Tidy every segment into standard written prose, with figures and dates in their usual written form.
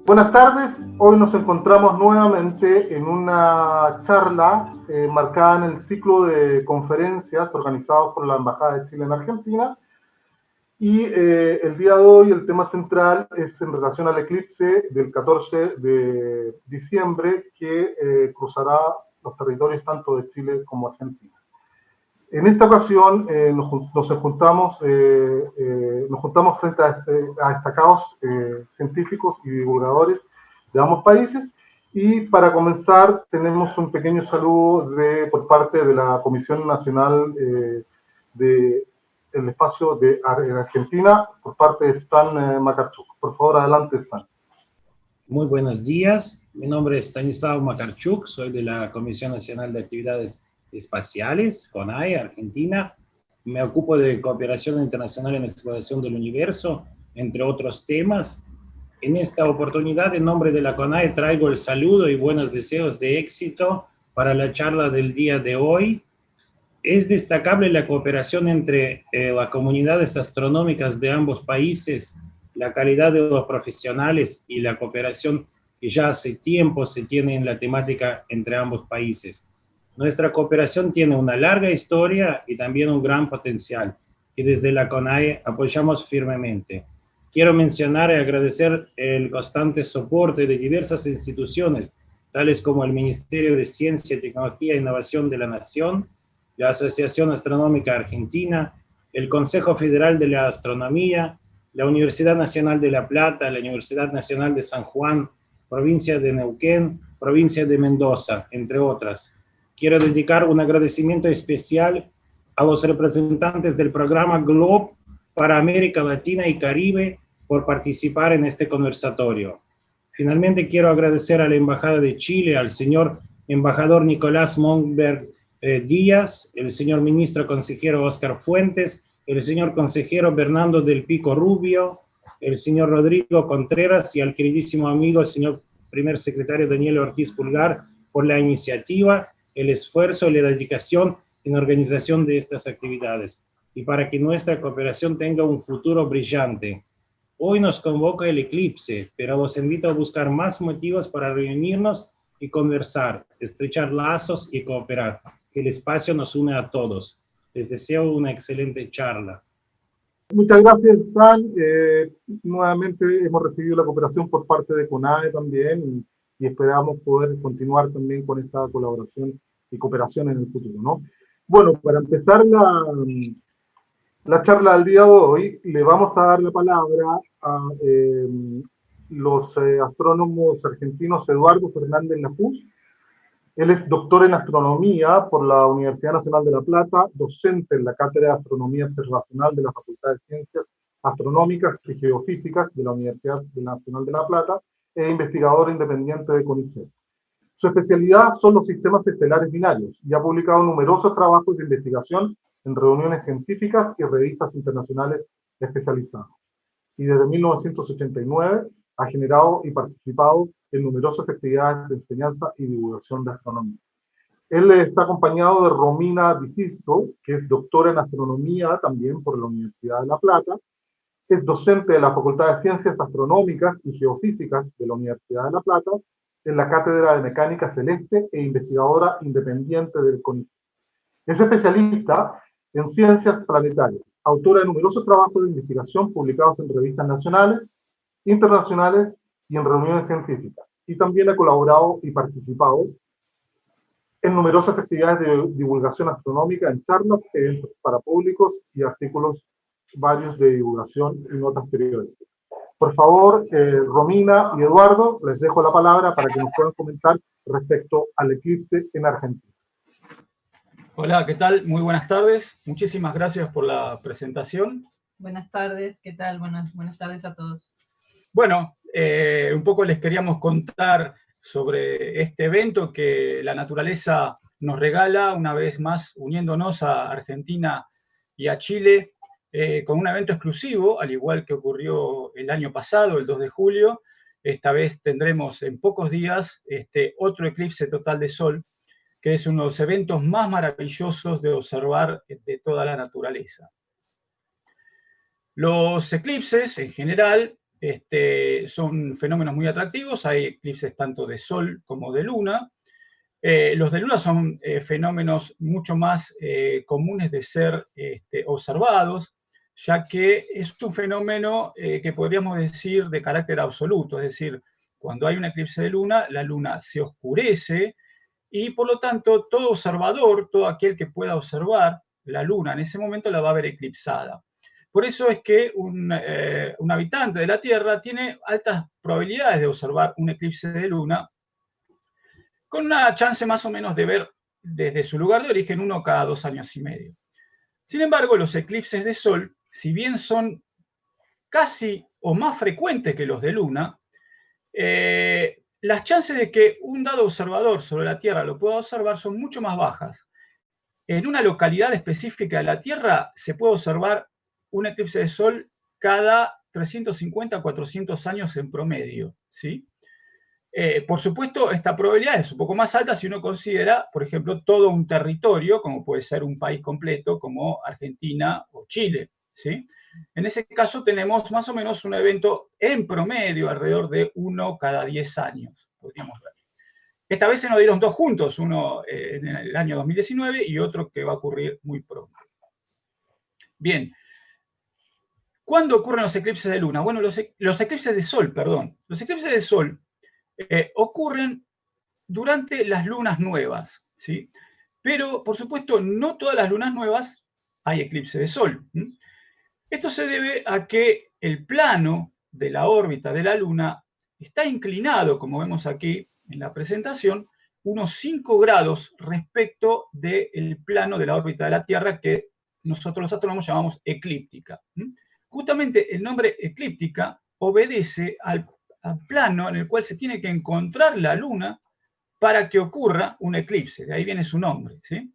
Buenas tardes, hoy nos encontramos nuevamente en una charla marcada en el ciclo de conferencias organizados por la Embajada de Chile en Argentina y el día de hoy el tema central es en relación al eclipse del 14 de diciembre que cruzará los territorios tanto de Chile como Argentina. En esta ocasión nos juntamos frente a destacados científicos y divulgadores de ambos países y para comenzar tenemos un pequeño saludo por parte de la Comisión Nacional del Espacio de Argentina por parte de Stan Makarchuk. Por favor, adelante, Stan. Muy buenos días, mi nombre es Stanislav Makarchuk, soy de la Comisión Nacional de Actividades Espaciales, CONAE, Argentina. Me ocupo de cooperación internacional en exploración del universo, entre otros temas. En esta oportunidad, en nombre de la CONAE, traigo el saludo y buenos deseos de éxito para la charla del día de hoy. Es destacable la cooperación entre las comunidades astronómicas de ambos países, la calidad de los profesionales y la cooperación que ya hace tiempo se tiene en la temática entre ambos países. Nuestra cooperación tiene una larga historia y también un gran potencial, que desde la CONAE apoyamos firmemente. Quiero mencionar y agradecer el constante soporte de diversas instituciones, tales como el Ministerio de Ciencia, Tecnología e Innovación de la Nación, la Asociación Astronómica Argentina, el Consejo Federal de la Astronomía, la Universidad Nacional de La Plata, la Universidad Nacional de San Juan, provincia de Neuquén, provincia de Mendoza, entre otras. Quiero dedicar un agradecimiento especial a los representantes del programa GLOBE para América Latina y Caribe por participar en este conversatorio. Finalmente quiero agradecer a la Embajada de Chile, al señor embajador Nicolás Monberg Díaz, el señor ministro consejero Oscar Fuentes, el señor consejero Bernardo del Pico Rubio, el señor Rodrigo Contreras y al queridísimo amigo el señor primer secretario Daniel Ortiz Pulgar por la iniciativa, el esfuerzo y la dedicación en la organización de estas actividades y para que nuestra cooperación tenga un futuro brillante. Hoy nos convoca el eclipse, pero los invito a buscar más motivos para reunirnos y conversar, estrechar lazos y cooperar. Que el espacio nos une a todos. Les deseo una excelente charla. Muchas gracias, Stan. Nuevamente hemos recibido la cooperación por parte de CONAE también y esperamos poder continuar también con esta colaboración y cooperación en el futuro, ¿no? Bueno, para empezar la charla del día de hoy, le vamos a dar la palabra a los astrónomos argentinos Eduardo Fernández Lafuz. Él es doctor en astronomía por la Universidad Nacional de La Plata, docente en la Cátedra de Astronomía Observacional de la Facultad de Ciencias Astronómicas y Geofísicas de la Universidad Nacional de La Plata e investigador independiente de CONICET. Su especialidad son los sistemas estelares binarios y ha publicado numerosos trabajos de investigación en reuniones científicas y revistas internacionales especializadas. Y desde 1989 ha generado y participado en numerosas actividades de enseñanza y divulgación de astronomía. Él está acompañado de Romina Di Sisto, que es doctora en astronomía también por la Universidad de La Plata, es docente de la Facultad de Ciencias Astronómicas y Geofísicas de la Universidad de La Plata, en la Cátedra de Mecánica Celeste e investigadora independiente del CONICET. Es especialista en ciencias planetarias, autora de numerosos trabajos de investigación publicados en revistas nacionales, internacionales y en reuniones científicas. Y también ha colaborado y participado en numerosas actividades de divulgación astronómica, en charlas, eventos para públicos y artículos varios de divulgación y notas periódicas. Por favor, Romina y Eduardo, les dejo la palabra para que nos puedan comentar respecto al eclipse en Argentina. Hola, ¿qué tal? Muy buenas tardes. Muchísimas gracias por la presentación. Buenas tardes, ¿qué tal? Buenas tardes a todos. Bueno, un poco les queríamos contar sobre este evento que la naturaleza nos regala, una vez más uniéndonos a Argentina y a Chile, con un evento exclusivo, al igual que ocurrió el año pasado, el 2 de julio. Esta vez tendremos en pocos días otro eclipse total de sol, que es uno de los eventos más maravillosos de observar de toda la naturaleza. Los eclipses, en general, son fenómenos muy atractivos, hay eclipses tanto de sol como de luna. Los de luna son fenómenos mucho más comunes de ser observados, ya que es un fenómeno que podríamos decir de carácter absoluto, es decir, cuando hay un eclipse de luna, la luna se oscurece y por lo tanto todo observador, todo aquel que pueda observar la luna en ese momento la va a ver eclipsada. Por eso es que un habitante de la Tierra tiene altas probabilidades de observar un eclipse de luna, con una chance más o menos de ver desde su lugar de origen uno cada 2 años y medio. Sin embargo, los eclipses de sol, si bien son casi o más frecuentes que los de luna, las chances de que un dado observador sobre la Tierra lo pueda observar son mucho más bajas. En una localidad específica de la Tierra se puede observar un eclipse de sol cada 350 a 400 años en promedio, ¿sí? Por supuesto, esta probabilidad es un poco más alta si uno considera, por ejemplo, todo un territorio, como puede ser un país completo, como Argentina o Chile, ¿sí? En ese caso tenemos más o menos un evento en promedio alrededor de 1 cada 10 años, podríamos ver. Esta vez se nos dieron 2 juntos, uno en el año 2019 y otro que va a ocurrir muy pronto. Bien. ¿Cuándo ocurren los eclipses de luna? Bueno, los eclipses de sol, perdón. Los eclipses de sol ocurren durante las lunas nuevas, ¿sí? Pero, por supuesto, no todas las lunas nuevas hay eclipse de sol. Esto se debe a que el plano de la órbita de la luna está inclinado, como vemos aquí en la presentación, unos 5 grados respecto del plano de la órbita de la Tierra, que nosotros los astrónomos llamamos eclíptica. Justamente el nombre eclíptica obedece al plano en el cual se tiene que encontrar la luna para que ocurra un eclipse, de ahí viene su nombre, ¿sí?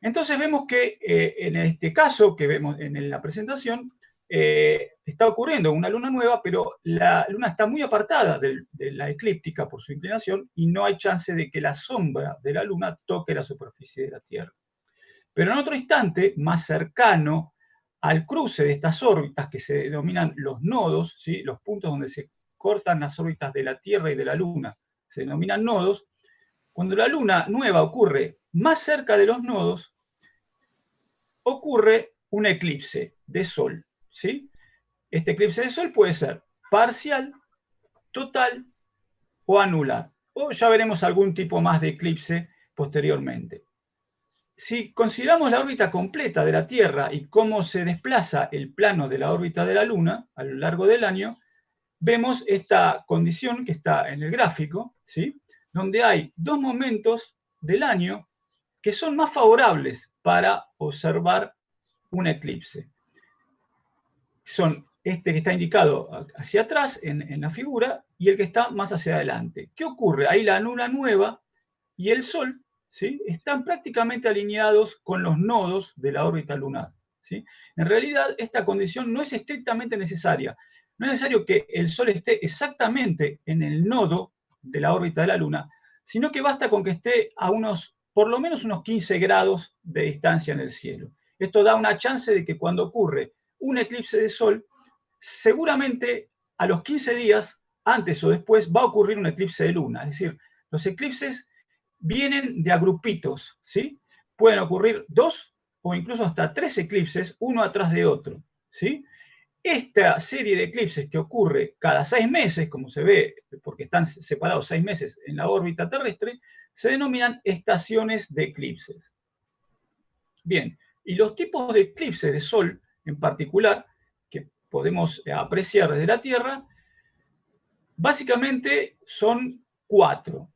Entonces vemos que en este caso que vemos en la presentación, está ocurriendo una luna nueva, pero la luna está muy apartada de la eclíptica por su inclinación y no hay chance de que la sombra de la luna toque la superficie de la Tierra. Pero en otro instante, más cercano al cruce de estas órbitas que se denominan los nodos, ¿sí? Los puntos donde se cortan las órbitas de la Tierra y de la Luna, se denominan nodos. Cuando la luna nueva ocurre más cerca de los nodos, ocurre un eclipse de sol, ¿sí? Este eclipse de sol puede ser parcial, total o anular. O ya veremos algún tipo más de eclipse posteriormente. Si consideramos la órbita completa de la Tierra y cómo se desplaza el plano de la órbita de la Luna a lo largo del año, vemos esta condición que está en el gráfico, ¿sí? Donde hay 2 momentos del año que son más favorables para observar un eclipse. Son este que está indicado hacia atrás en la figura y el que está más hacia adelante. ¿Qué ocurre? Ahí la luna nueva y el Sol, ¿sí? Están prácticamente alineados con los nodos de la órbita lunar, ¿sí? En realidad, esta condición no es estrictamente necesaria. No es necesario que el Sol esté exactamente en el nodo de la órbita de la Luna, sino que basta con que esté a por lo menos unos 15 grados de distancia en el cielo. Esto da una chance de que cuando ocurre un eclipse de Sol, seguramente a los 15 días, antes o después, va a ocurrir un eclipse de Luna. Es decir, los eclipses vienen de a grupitos, ¿sí? Pueden ocurrir 2 o incluso hasta 3 eclipses, uno atrás de otro, ¿sí? Esta serie de eclipses que ocurre cada 6 meses, como se ve, porque están separados 6 meses en la órbita terrestre, se denominan estaciones de eclipses. Bien, y los tipos de eclipses de Sol, en particular, que podemos apreciar desde la Tierra, básicamente son 4.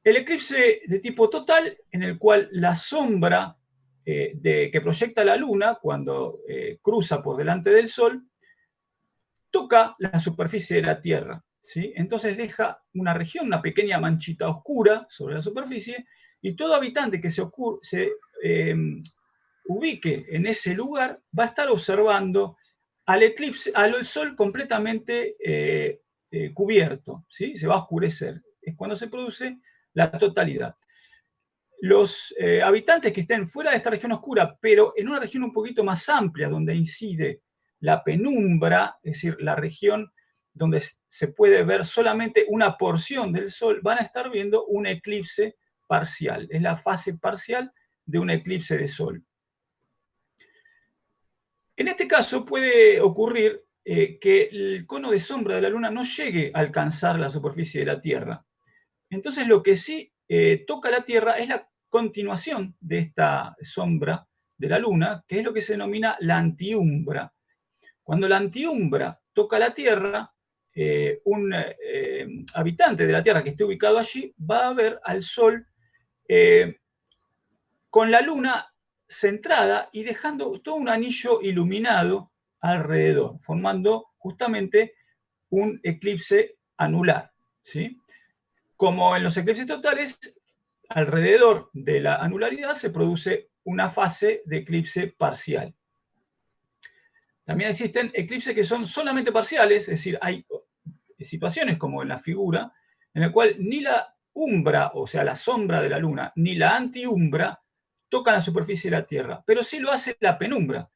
El eclipse de tipo total, en el cual la sombra que proyecta la Luna cuando cruza por delante del Sol, toca la superficie de la Tierra, ¿sí? Entonces deja una región, una pequeña manchita oscura sobre la superficie, y todo habitante que se ubique en ese lugar va a estar observando al Sol completamente cubierto, ¿sí? Se va a oscurecer. Es cuando se produce la totalidad. Los habitantes que estén fuera de esta región oscura, pero en una región un poquito más amplia, donde incide la penumbra, es decir, la región donde se puede ver solamente una porción del Sol, van a estar viendo un eclipse parcial. Es la fase parcial de un eclipse de Sol. En este caso puede ocurrir que el cono de sombra de la Luna no llegue a alcanzar la superficie de la Tierra. Entonces lo que sí toca la Tierra es la continuación de esta sombra de la Luna, que es lo que se denomina la antiumbra. Cuando la antiumbra toca la Tierra, un habitante de la Tierra que esté ubicado allí va a ver al Sol con la Luna centrada y dejando todo un anillo iluminado alrededor, formando justamente un eclipse anular, ¿sí? Como en los eclipses totales, alrededor de la anularidad se produce una fase de eclipse parcial. También existen eclipses que son solamente parciales, es decir, hay situaciones como en la figura, en la cual ni la umbra, o sea, la sombra de la Luna, ni la antiumbra tocan la superficie de la Tierra, pero sí lo hace la penumbra.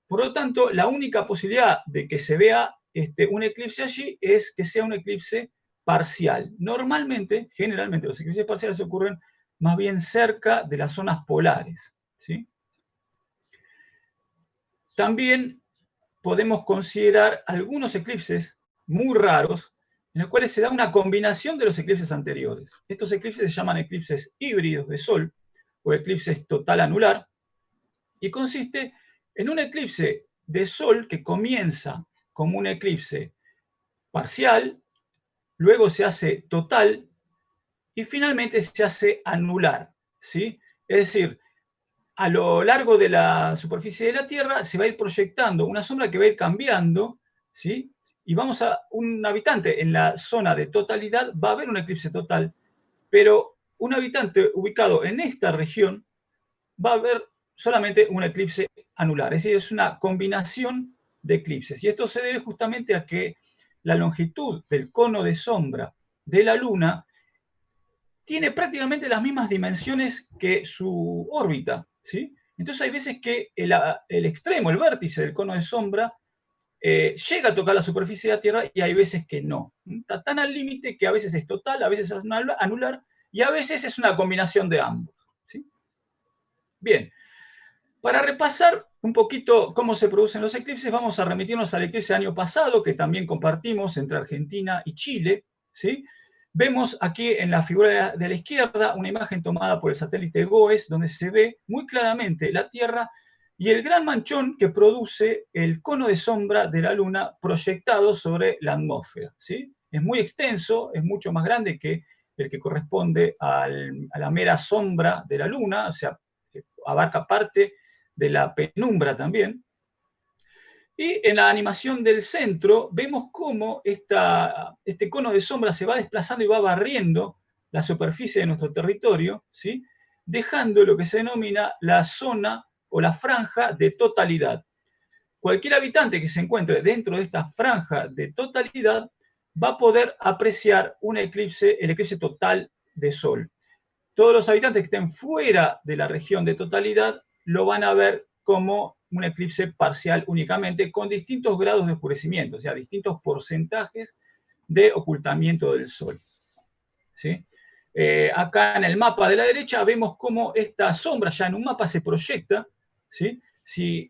Por lo tanto, la única posibilidad de que se vea un eclipse allí es que sea un eclipse parcial. Normalmente, generalmente, los eclipses parciales ocurren más bien cerca de las zonas polares, ¿sí? También podemos considerar algunos eclipses muy raros, en los cuales se da una combinación de los eclipses anteriores. Estos eclipses se llaman eclipses híbridos de Sol o eclipses total anular, y consiste en un eclipse de Sol que comienza como un eclipse parcial, luego se hace total y finalmente se hace anular, ¿sí? Es decir, a lo largo de la superficie de la Tierra se va a ir proyectando una sombra que va a ir cambiando, ¿sí? Y un habitante en la zona de totalidad va a ver un eclipse total, pero un habitante ubicado en esta región va a ver solamente un eclipse anular. Es decir, es una combinación de eclipses. Y esto se debe justamente a que la longitud del cono de sombra de la Luna tiene prácticamente las mismas dimensiones que su órbita, ¿sí? Entonces hay veces que el extremo, el vértice del cono de sombra, llega a tocar la superficie de la Tierra y hay veces que no. Está tan al límite que a veces es total, a veces es anular y a veces es una combinación de ambos, ¿sí? Bien, para repasar un poquito cómo se producen los eclipses, vamos a remitirnos al eclipse del año pasado, que también compartimos entre Argentina y Chile, ¿sí? Vemos aquí en la figura de la izquierda una imagen tomada por el satélite GOES, donde se ve muy claramente la Tierra y el gran manchón que produce el cono de sombra de la Luna proyectado sobre la atmósfera, ¿sí? Es muy extenso, es mucho más grande que el que corresponde a la mera sombra de la Luna, o sea, abarca parte de la penumbra también. Y en la animación del centro vemos cómo este cono de sombra se va desplazando y va barriendo la superficie de nuestro territorio, ¿sí? Dejando lo que se denomina la zona o la franja de totalidad. Cualquier habitante que se encuentre dentro de esta franja de totalidad va a poder apreciar el eclipse total de Sol. Todos los habitantes que estén fuera de la región de totalidad lo van a ver como un eclipse parcial únicamente, con distintos grados de oscurecimiento, o sea, distintos porcentajes de ocultamiento del Sol, ¿sí? Acá en el mapa de la derecha vemos cómo esta sombra ya en un mapa se proyecta, ¿sí?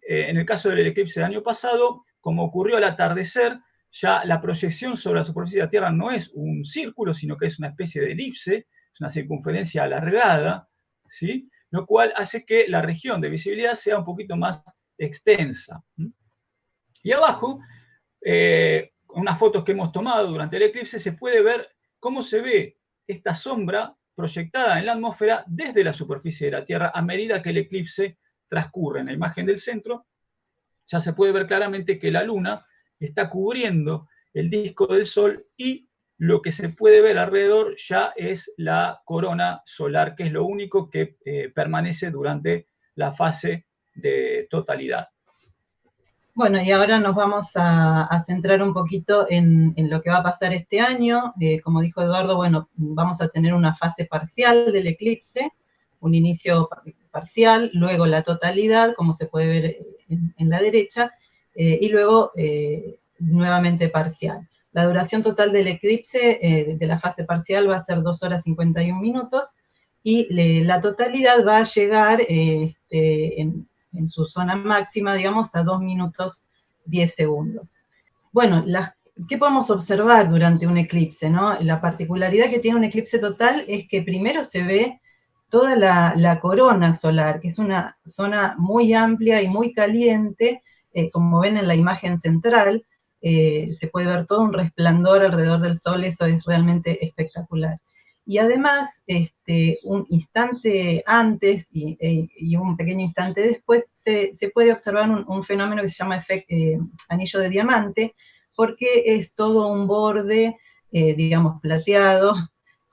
En el caso del eclipse del año pasado, como ocurrió al atardecer, ya la proyección sobre la superficie de la Tierra no es un círculo, sino que es una especie de elipse, es una circunferencia alargada, ¿sí? Lo cual hace que la región de visibilidad sea un poquito más extensa. Y abajo, unas fotos que hemos tomado durante el eclipse, se puede ver cómo se ve esta sombra proyectada en la atmósfera desde la superficie de la Tierra a medida que el eclipse transcurre. En la imagen del centro ya se puede ver claramente que la Luna está cubriendo el disco del Sol y lo que se puede ver alrededor ya es la corona solar, que es lo único que permanece durante la fase de totalidad. Bueno, y ahora nos vamos a centrar un poquito en lo que va a pasar este año. Como dijo Eduardo, bueno, vamos a tener una fase parcial del eclipse, un inicio parcial, luego la totalidad, como se puede ver en la derecha, y luego nuevamente parcial. La duración total del eclipse de la fase parcial va a ser 2 horas 51 minutos, y la totalidad va a llegar en su zona máxima, digamos, a 2 minutos 10 segundos. Bueno, ¿qué podemos observar durante un eclipse, no? La particularidad que tiene un eclipse total es que primero se ve toda la corona solar, que es una zona muy amplia y muy caliente, como ven en la imagen central, se puede ver todo un resplandor alrededor del Sol, eso es realmente espectacular. Y además, un instante antes y un pequeño instante después, se puede observar un fenómeno que se llama anillo de diamante, porque es todo un borde, digamos, plateado,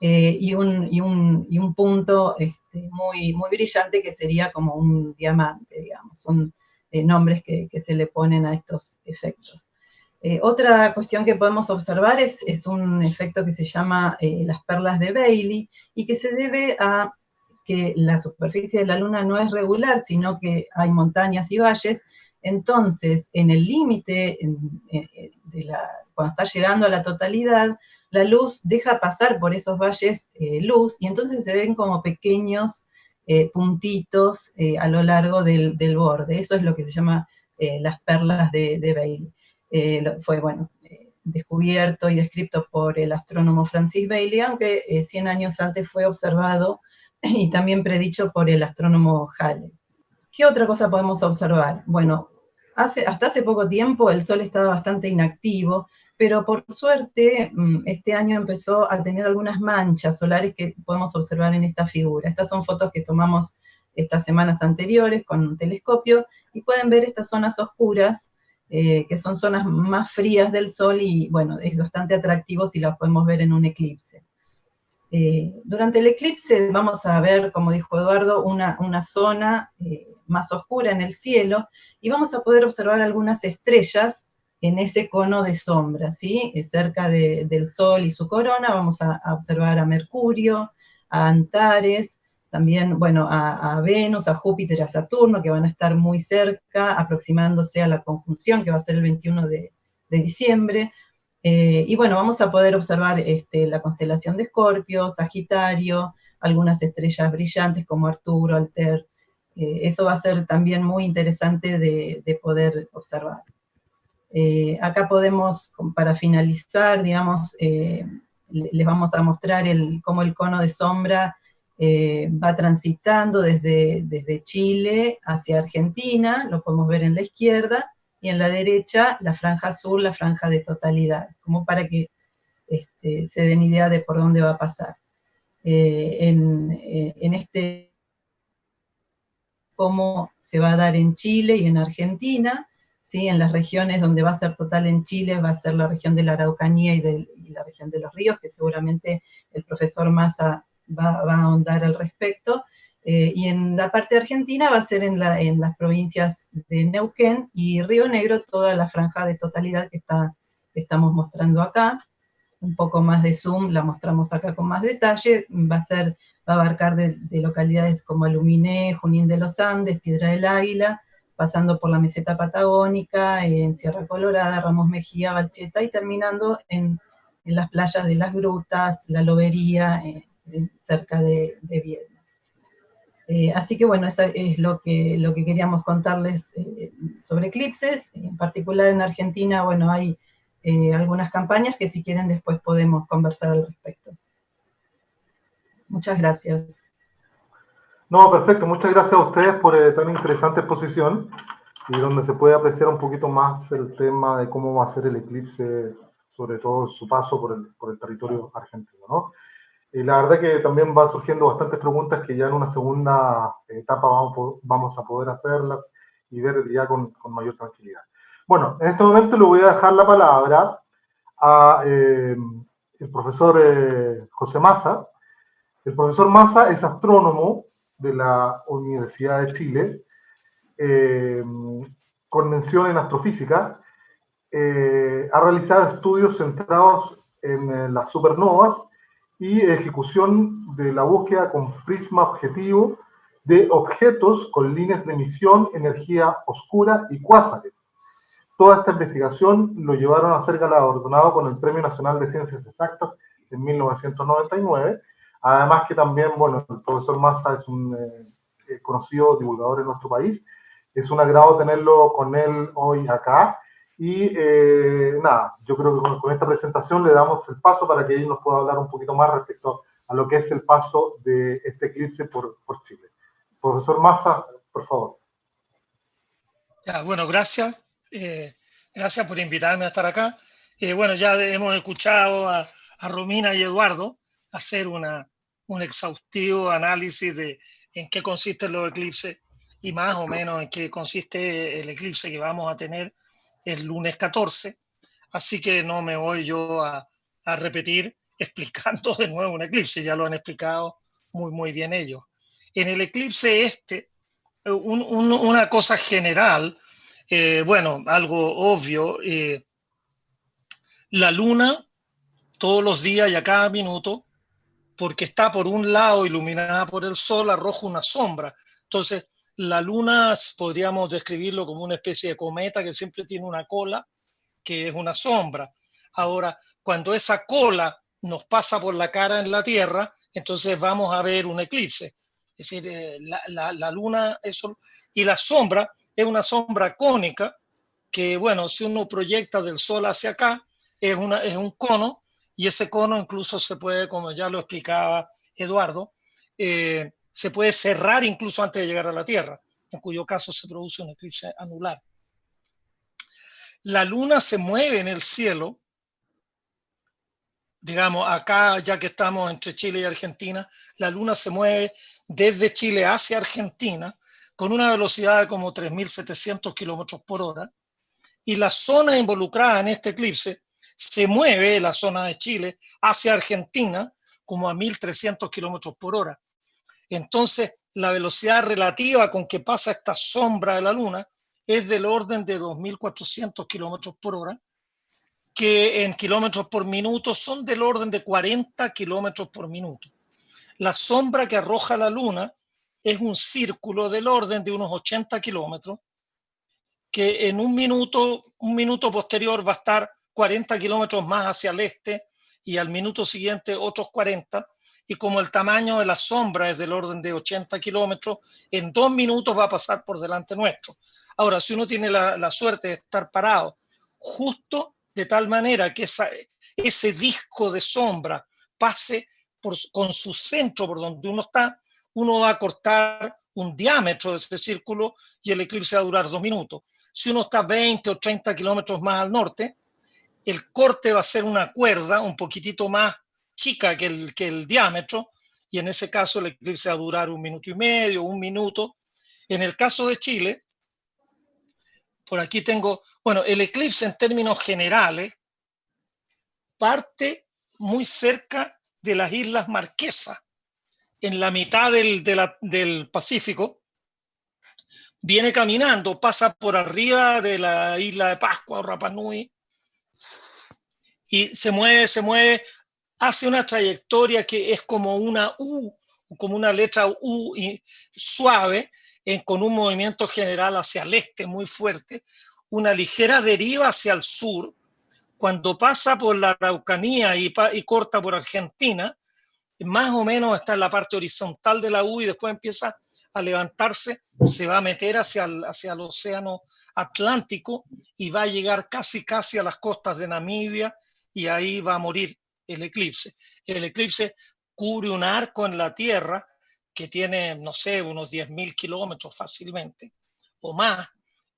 y un punto muy, muy brillante que sería como un diamante, digamos. Son nombres que se le ponen a estos efectos. Otra cuestión que podemos observar es un efecto que se llama las perlas de Bailey, y que se debe a que la superficie de la Luna no es regular, sino que hay montañas y valles. Entonces, en el límite, cuando está llegando a la totalidad, la luz deja pasar por esos valles luz, y entonces se ven como pequeños puntitos a lo largo del borde. Eso es lo que se llama las perlas de Bailey. Fue, bueno, descubierto y descrito por el astrónomo Francis Bailey, aunque 100 años antes fue observado y también predicho por el astrónomo Halley. ¿Qué otra cosa podemos observar? Bueno, hasta hace poco tiempo el Sol estaba bastante inactivo, pero por suerte este año empezó a tener algunas manchas solares que podemos observar en esta figura. Estas son fotos que tomamos estas semanas anteriores con un telescopio, y pueden ver estas zonas oscuras, que son zonas más frías del Sol, y bueno, es bastante atractivo si las podemos ver en un eclipse. Durante el eclipse vamos a ver, como dijo Eduardo, una zona más oscura en el cielo, y vamos a poder observar algunas estrellas en ese cono de sombra, ¿sí? Cerca del Sol y su corona vamos a observar a Mercurio, a Antares, también, bueno, a Venus, a Júpiter, a Saturno, que van a estar muy cerca, aproximándose a la conjunción, que va a ser el 21 de diciembre. Y bueno, vamos a poder observar la constelación de Escorpio, Sagitario, algunas estrellas brillantes como Arturo, Altair. Eso va a ser también muy interesante de poder observar. Acá podemos, para finalizar, digamos, les vamos a mostrar cómo el cono de sombra va transitando desde Chile hacia Argentina, lo podemos ver en la izquierda, y en la derecha la franja azul, la franja de totalidad, como para que se den idea de por dónde va a pasar. Cómo se va a dar en Chile y en Argentina, ¿sí? En las regiones donde va a ser total en Chile va a ser la región de la Araucanía y la región de los ríos, que seguramente el profesor Massa va a ahondar al respecto. Y en la parte argentina va a ser en las provincias de Neuquén y Río Negro, toda la franja de totalidad que estamos mostrando acá. Un poco más de zoom, la mostramos acá con más detalle. Va a abarcar de localidades como Aluminé, Junín de los Andes, Piedra del Águila, pasando por la meseta patagónica, en Sierra Colorada, Ramos Mejía, Balcheta, y terminando en las playas de Las Grutas, La Lobería, cerca de Viedma. Así que bueno, eso es lo que queríamos contarles sobre eclipses. En particular en Argentina, bueno, hay algunas campañas que si quieren después podemos conversar al respecto. Muchas gracias. No, perfecto. Muchas gracias a ustedes por tan interesante exposición, y donde se puede apreciar un poquito más el tema de cómo va a ser el eclipse, sobre todo su paso por el territorio argentino, ¿no? Y la verdad que también van surgiendo bastantes preguntas que ya en una segunda etapa vamos a poder hacerlas y ver ya con mayor tranquilidad. Bueno, en este momento le voy a dejar la palabra a el profesor José Massa. El profesor Massa es astrónomo de la Universidad de Chile, con mención en astrofísica. Ha realizado estudios centrados en las supernovas y ejecución de la búsqueda con prisma objetivo de objetos con líneas de emisión, energía oscura y cuásares. toda esta investigación lo llevaron a ser galardonado con el Premio Nacional de Ciencias Exactas en 1999. Además que también, bueno, el profesor Massa es un conocido divulgador en nuestro país. Es un agrado tenerlo con él hoy acá. Y nada, yo creo que con esta presentación le damos el paso para que él nos pueda hablar un poquito más respecto a lo que es el paso de este eclipse por Chile. Profesor Massa, por favor. Ya, bueno, gracias. Gracias por invitarme a estar acá. Bueno, ya hemos escuchado a Romina y Eduardo hacer un exhaustivo análisis de en qué consisten los eclipses y más o menos en qué consiste el eclipse que vamos a tener el lunes 14. Así que no me voy yo a repetir explicando de nuevo un eclipse, ya lo han explicado muy bien ellos. En el eclipse una cosa general, bueno, algo obvio, la luna todos los días y a cada minuto, porque está por un lado iluminada por el sol, arroja una sombra. Entonces, la luna podríamos describirlo como una especie de cometa que siempre tiene una cola, que es una sombra. Ahora, cuando esa cola nos pasa por la cara en la Tierra, entonces vamos a ver un eclipse. Es decir, la luna, eso, y la sombra es una sombra cónica que, bueno, si uno proyecta del sol hacia acá, es un cono, y ese cono incluso se puede, como ya lo explicaba Eduardo, se puede cerrar incluso antes de llegar a la Tierra, en cuyo caso se produce un eclipse anular. La luna se mueve en el cielo, digamos, acá ya que estamos entre Chile y Argentina, la luna se mueve desde Chile hacia Argentina con una velocidad de como 3.700 kilómetros por hora, y la zona involucrada en este eclipse se mueve, la zona de Chile, hacia Argentina como a 1.300 kilómetros por hora. Entonces, la velocidad relativa con que pasa esta sombra de la luna es del orden de 2.400 kilómetros por hora, que en kilómetros por minuto son del orden de 40 kilómetros por minuto. La sombra que arroja la luna es un círculo del orden de unos 80 kilómetros, que en un minuto posterior va a estar 40 kilómetros más hacia el este y al minuto siguiente otros 40, y como el tamaño de la sombra es del orden de 80 kilómetros, en 2 minutos va a pasar por delante nuestro. Ahora, si uno tiene la suerte de estar parado justo de tal manera que ese disco de sombra pase con su centro por donde uno está, uno va a cortar un diámetro de ese círculo y el eclipse va a durar 2 minutos. Si uno está 20 o 30 kilómetros más al norte, el corte va a ser una cuerda un poquitito más chica que el diámetro, y en ese caso el eclipse va a durar 1 minuto y medio, 1 minuto. En el caso de Chile, por aquí tengo, bueno, el eclipse en términos generales parte muy cerca de las Islas Marquesas, en la mitad del Pacífico, viene caminando, pasa por arriba de la isla de Pascua o Rapa Nui y se mueve, hace una trayectoria que es como una U, como una letra U suave, con un movimiento general hacia el este muy fuerte, una ligera deriva hacia el sur. Cuando pasa por la Araucanía y corta por Argentina, más o menos está en la parte horizontal de la U y después empieza a levantarse, se va a meter hacia el océano Atlántico y va a llegar casi a las costas de Namibia, y ahí va a morir el eclipse. El eclipse cubre un arco en la Tierra que tiene, no sé, unos 10.000 kilómetros fácilmente o más,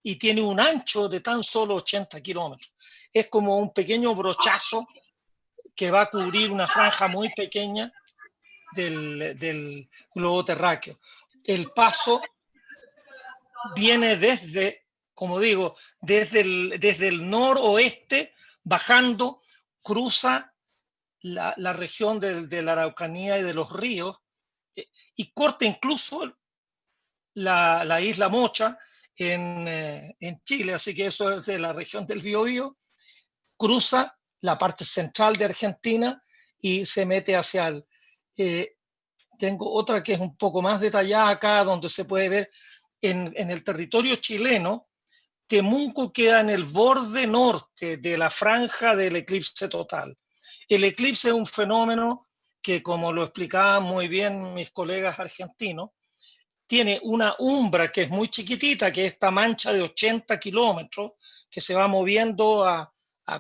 y tiene un ancho de tan solo 80 kilómetros. Es como un pequeño brochazo que va a cubrir una franja muy pequeña del globo terráqueo. El paso viene desde, como digo, desde el noroeste, bajando, cruza la región de la Araucanía y de los ríos, y corta incluso la isla Mocha en Chile, así que eso es de la región del Biobío, cruza la parte central de Argentina y se mete hacia el... tengo otra que es un poco más detallada acá, donde se puede ver en el territorio chileno, Temuco queda en el borde norte de la franja del eclipse total. El eclipse es un fenómeno que, como lo explicaban muy bien mis colegas argentinos, tiene una umbra que es muy chiquitita, que es esta mancha de 80 kilómetros, que se va moviendo a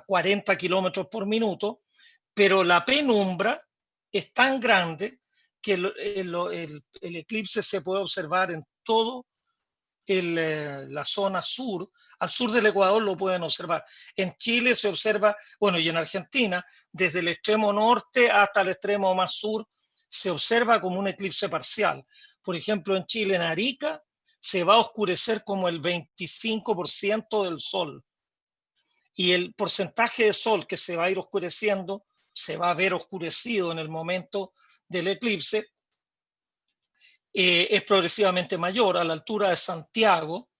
40 kilómetros por minuto, pero la penumbra es tan grande que el eclipse se puede observar en todo la zona sur. Al sur del Ecuador lo pueden observar. En Chile se observa, bueno, y en Argentina, desde el extremo norte hasta el extremo más sur, se observa como un eclipse parcial. Por ejemplo, en Chile, en Arica, se va a oscurecer como el 25% del sol. Y el porcentaje de sol que se va a ir oscureciendo, se va a ver oscurecido en el momento del eclipse, es progresivamente mayor. A la altura de Santiago,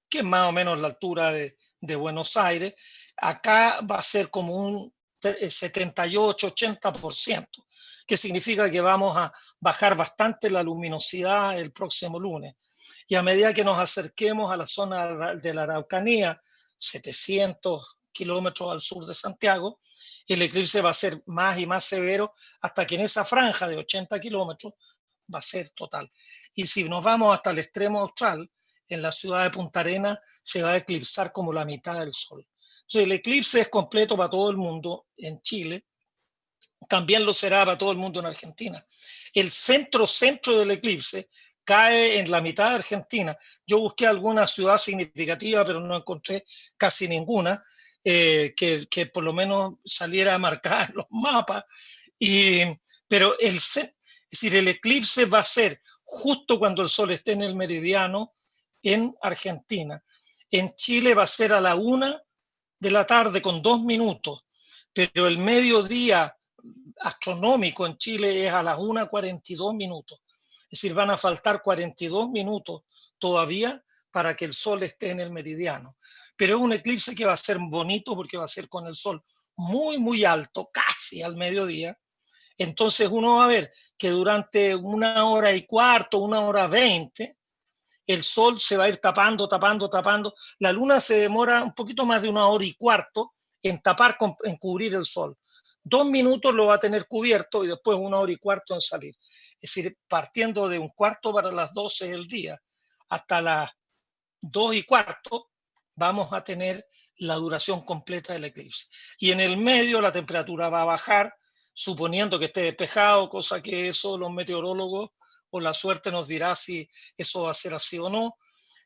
que es más o menos la altura de Buenos Aires, acá va a ser como un 78-80%, que significa que vamos a bajar bastante la luminosidad el próximo lunes. Y a medida que nos acerquemos a la zona de la Araucanía, 700 kilómetros al sur de Santiago, el eclipse va a ser más y más severo hasta que en esa franja de 80 kilómetros va a ser total. Y si nos vamos hasta el extremo austral, en la ciudad de Punta Arenas se va a eclipsar como la mitad del sol. Entonces el eclipse es completo para todo el mundo en Chile, también lo será para todo el mundo en Argentina. El centro del eclipse cae en la mitad de Argentina. Yo busqué alguna ciudad significativa, pero no encontré casi ninguna que por lo menos saliera marcada en los mapas. Pero es decir, el eclipse va a ser justo cuando el sol esté en el meridiano en Argentina. En Chile va a ser a la 1 de la tarde con 2 minutos, pero el mediodía astronómico en Chile es a las 1:42 minutos. Es decir, van a faltar 42 minutos todavía para que el sol esté en el meridiano. Pero es un eclipse que va a ser bonito porque va a ser con el sol muy, muy alto, casi al mediodía. Entonces uno va a ver que durante 1:15, 1:20, el sol se va a ir tapando. La luna se demora un poquito más de 1:15 en tapar, en cubrir el sol. 2 minutos lo va a tener cubierto y después 1:15 en salir. Es decir, partiendo de 1:15 para las 12 del día hasta las 2:15 vamos a tener la duración completa del eclipse. Y en el medio la temperatura va a bajar, suponiendo que esté despejado, cosa que eso los meteorólogos o la suerte nos dirá si eso va a ser así o no.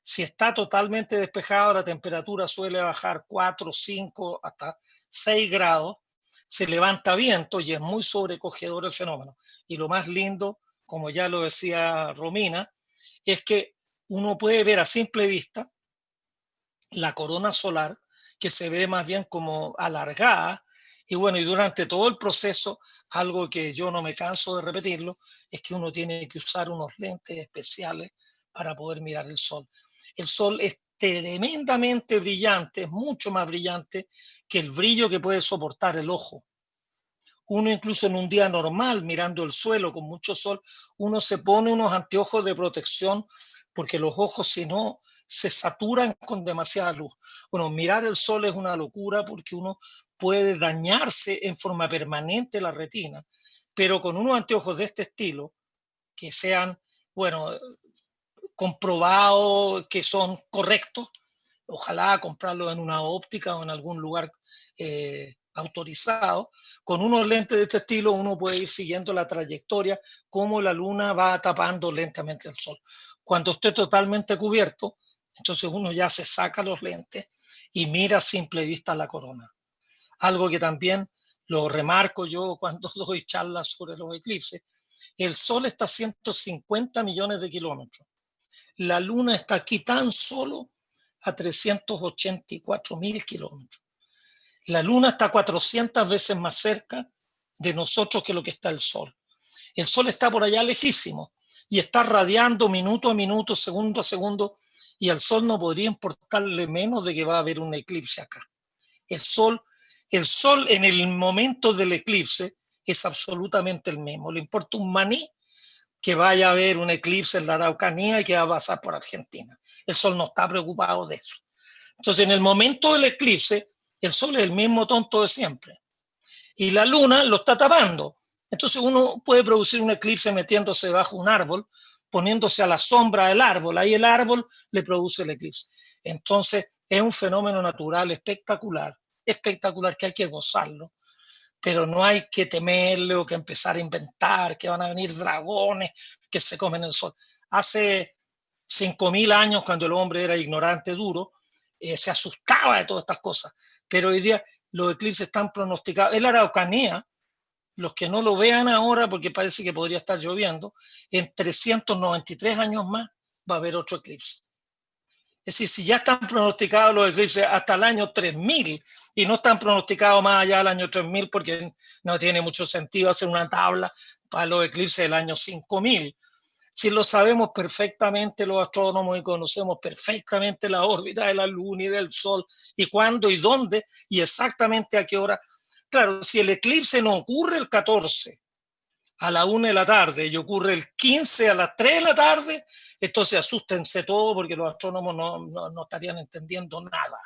Si está totalmente despejado, la temperatura suele bajar 4, 5, hasta 6 grados. Se levanta viento y es muy sobrecogedor el fenómeno. Y lo más lindo, como ya lo decía Romina, es que uno puede ver a simple vista la corona solar, que se ve más bien como alargada. Y bueno, y durante todo el proceso, algo que yo no me canso de repetirlo, es que uno tiene que usar unos lentes especiales para poder mirar el sol. El sol es tremendamente brillante, es mucho más brillante que el brillo que puede soportar el ojo. Uno incluso en un día normal, mirando el suelo con mucho sol, uno se pone unos anteojos de protección porque los ojos, si no, se saturan con demasiada luz. Bueno, mirar el sol es una locura porque uno puede dañarse en forma permanente la retina, pero con unos anteojos de este estilo, que sean, bueno, comprobados, que son correctos, ojalá comprarlos en una óptica o en algún lugar autorizado. Con unos lentes de este estilo uno puede ir siguiendo la trayectoria, cómo la luna va tapando lentamente el sol. Cuando esté totalmente cubierto, entonces uno ya se saca los lentes y mira a simple vista la corona. Algo que también lo remarco yo cuando doy charlas sobre los eclipses. El sol está a 150 millones de kilómetros. La luna está aquí tan solo a 384.000 kilómetros. La luna está 400 veces más cerca de nosotros que lo que está el sol. El sol está por allá lejísimo y está radiando minuto a minuto, segundo a segundo, y al sol no podría importarle menos de que va a haber un eclipse acá. El sol en el momento del eclipse es absolutamente el mismo. Le importa un maní que vaya a haber un eclipse en la Araucanía y que va a pasar por Argentina. El sol no está preocupado de eso. Entonces, en el momento del eclipse, el sol es el mismo tonto de siempre. Y la luna lo está tapando. Entonces uno puede producir un eclipse metiéndose bajo un árbol, poniéndose a la sombra del árbol. Ahí el árbol le produce el eclipse. Entonces es un fenómeno natural espectacular, espectacular, que hay que gozarlo. Pero no hay que temerle o que empezar a inventar que van a venir dragones que se comen el sol. Hace 5.000 años, cuando el hombre era ignorante duro, se asustaba de todas estas cosas. Pero hoy día los eclipses están pronosticados. En la Araucanía, los que no lo vean ahora, porque parece que podría estar lloviendo, en 393 años más va a haber otro eclipse. Es decir, si ya están pronosticados los eclipses hasta el año 3000 y no están pronosticados más allá del año 3000 porque no tiene mucho sentido hacer una tabla para los eclipses del año 5000. Si lo sabemos perfectamente los astrónomos y conocemos perfectamente la órbita de la Luna y del Sol y cuándo y dónde y exactamente a qué hora. Claro, si el eclipse no ocurre el 14 a la 1 de la tarde y ocurre el 15 a las 3 de la tarde, entonces asústense todos porque los astrónomos no estarían entendiendo nada.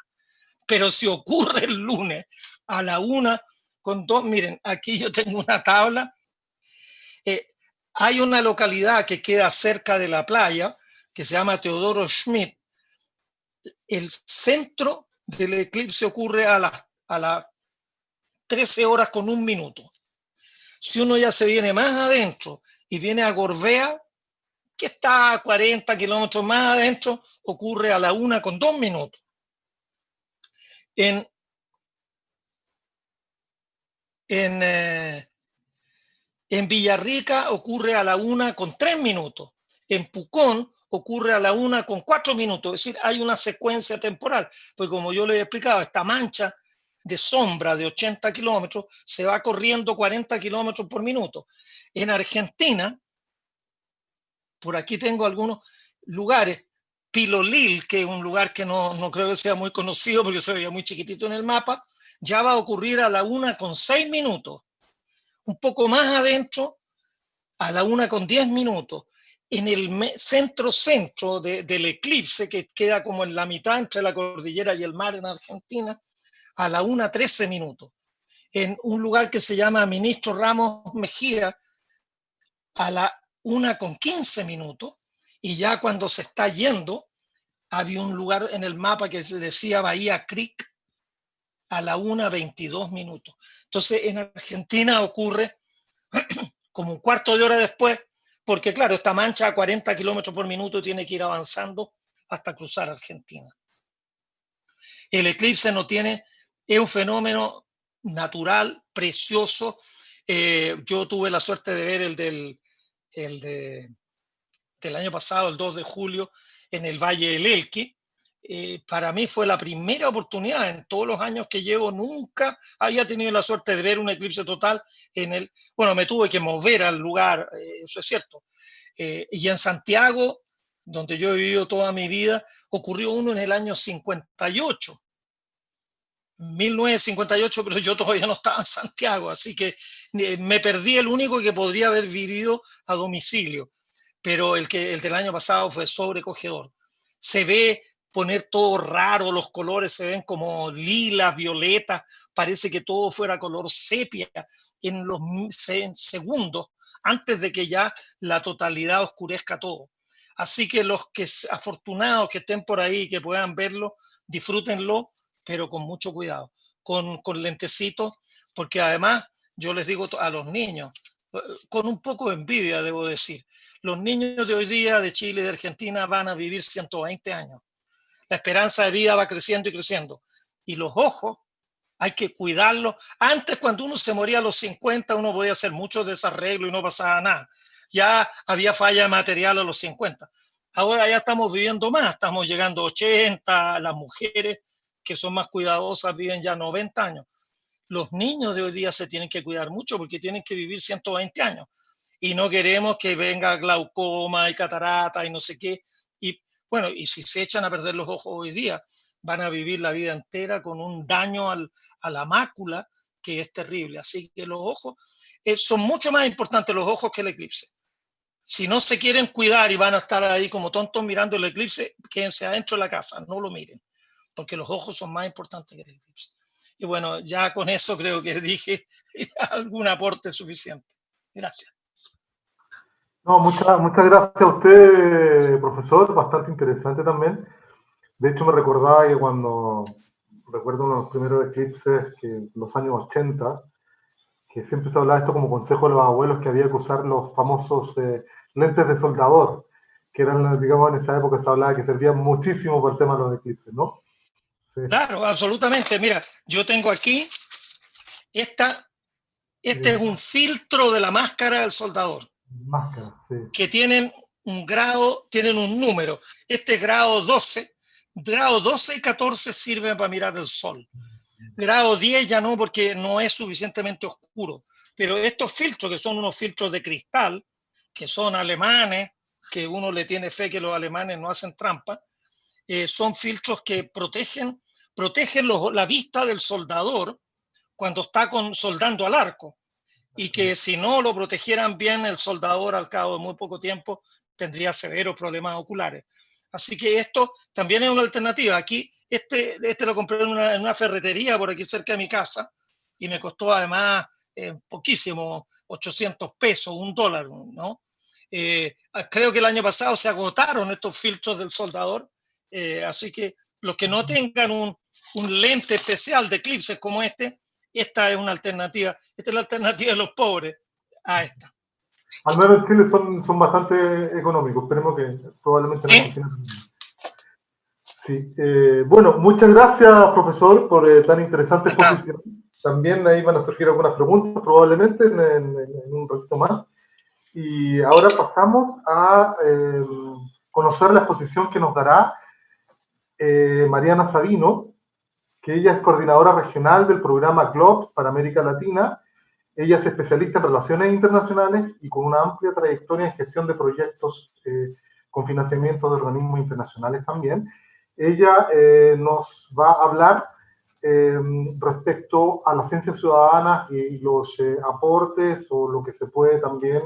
Pero si ocurre el lunes a la 1 con 2, miren, aquí yo tengo una tabla. Hay una localidad que queda cerca de la playa que se llama Teodoro Schmidt. El centro del eclipse ocurre a las 13 horas con 1 minuto. Si uno ya se viene más adentro y viene a Gorbea, que está a 40 kilómetros más adentro, ocurre a la 1 con 2 minutos. En Villarrica ocurre a la 1 con 3 minutos. En Pucón ocurre a la 1 con 4 minutos. Es decir, hay una secuencia temporal. Pues como yo les he explicado, esta mancha de sombra de 80 kilómetros se va corriendo 40 kilómetros por minuto. En Argentina, por aquí tengo algunos lugares, Pilolil, que es un lugar que no creo que sea muy conocido porque se veía muy chiquitito en el mapa, ya va a ocurrir a la 1 con 6 minutos. Un poco más adentro, a la 1 con 10 minutos. En el centro del eclipse, que queda como en la mitad entre la cordillera y el mar en Argentina, a la 1:13 minutos. En un lugar que se llama Ministro Ramos Mejía, a la 1 con 15 minutos. Y ya cuando se está yendo, había un lugar en el mapa que se decía Bahía Creek, a la 1:22 minutos. Entonces en Argentina ocurre como un cuarto de hora después, porque claro, esta mancha a 40 kilómetros por minuto tiene que ir avanzando hasta cruzar Argentina. El eclipse es un fenómeno natural, precioso. Yo tuve la suerte de ver el del año pasado, el 2 de julio, en el Valle del Elqui. Para mí fue la primera oportunidad en todos los años que llevo, nunca había tenido la suerte de ver un eclipse total bueno, me tuve que mover al lugar, eso es cierto. Y en Santiago, donde yo he vivido toda mi vida, ocurrió uno en el año 58. 1958, pero yo todavía no estaba en Santiago, así que me perdí el único que podría haber vivido a domicilio, pero el del año pasado fue sobrecogedor. Se ve poner todo raro, los colores se ven como lila, violeta, parece que todo fuera color sepia en los segundos, antes de que ya la totalidad oscurezca todo. Así que los afortunados que estén por ahí, que puedan verlo, disfrútenlo, pero con mucho cuidado, con lentecitos, porque además yo les digo a los niños, con un poco de envidia debo decir, los niños de hoy día de Chile y de Argentina van a vivir 120 años. La esperanza de vida va creciendo y creciendo. Y los ojos hay que cuidarlos. Antes, cuando uno se moría a los 50, uno podía hacer muchos desarreglos y no pasaba nada. Ya había falla de material a los 50. Ahora ya estamos viviendo más, estamos llegando a 80, las mujeres que son más cuidadosas viven ya 90 años. Los niños de hoy día se tienen que cuidar mucho porque tienen que vivir 120 años. Y no queremos que venga glaucoma y catarata y no sé qué. Y bueno, y si se echan a perder los ojos hoy día, van a vivir la vida entera con un daño a la mácula que es terrible. Así que los ojos son mucho más importantes los ojos que el eclipse. Si no se quieren cuidar y van a estar ahí como tontos mirando el eclipse, quédense adentro de la casa, no lo miren. porque los ojos son más importantes que el eclipse. Y bueno, ya con eso creo que dije algún aporte suficiente. Gracias. No, muchas gracias a usted, profesor, bastante interesante también. De hecho, me recordaba que recuerdo uno de los primeros eclipses, que los años 80, que siempre se hablaba de esto como consejo de los abuelos, que había que usar los famosos lentes de soldador, que eran, digamos, en esa época se hablaba que servían muchísimo para el tema de los eclipses, ¿no? Sí. Claro, absolutamente. Mira, yo tengo aquí, este es un filtro de la máscara del soldador. Máscara, sí. Que tienen un grado, tienen un número. Este grado 12 y 14 sirven para mirar el sol. Grado 10 ya no, porque no es suficientemente oscuro. Pero estos filtros, que son unos filtros de cristal, que son alemanes, que uno le tiene fe que los alemanes no hacen trampa, son filtros que protegen la vista del soldador cuando está soldando al arco. Y que si no lo protegieran bien, el soldador al cabo de muy poco tiempo tendría severos problemas oculares. Así que esto también es una alternativa. Aquí, este lo compré en una ferretería por aquí cerca de mi casa y me costó además poquísimo, 800 pesos, $1, ¿no? Creo que el año pasado se agotaron estos filtros del soldador, así que los que no tengan un lente especial de eclipses como esta es una alternativa. Esta es la alternativa de los pobres a esta. Al menos en Chile son bastante económicos. Esperemos que probablemente en Argentina también. Sí. Bueno, muchas gracias, profesor, por tan interesante exposición. También ahí van a surgir algunas preguntas, probablemente en un ratito más. Y ahora pasamos a conocer la exposición que nos dará Mariana Sabino, que ella es coordinadora regional del programa GLOB para América Latina. Ella es especialista en relaciones internacionales y con una amplia trayectoria en gestión de proyectos con financiamiento de organismos internacionales también. Ella nos va a hablar respecto a las ciencias ciudadanas y los aportes o lo que se puede también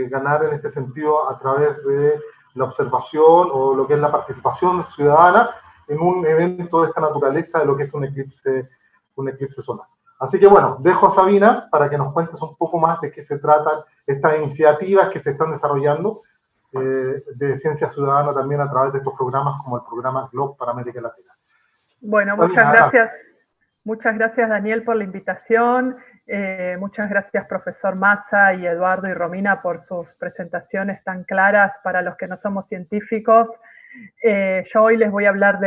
ganar en este sentido a través de la observación o lo que es la participación ciudadana en un evento de esta naturaleza de lo que es un eclipse solar. Así que bueno, dejo a Sabina para que nos cuentes un poco más de qué se tratan estas iniciativas que se están desarrollando de ciencia ciudadana también a través de estos programas como el programa GLOB para América Latina. Bueno, muchas gracias Daniel por la invitación, muchas gracias profesor Massa y Eduardo y Romina por sus presentaciones tan claras para los que no somos científicos. Yo hoy les voy a hablar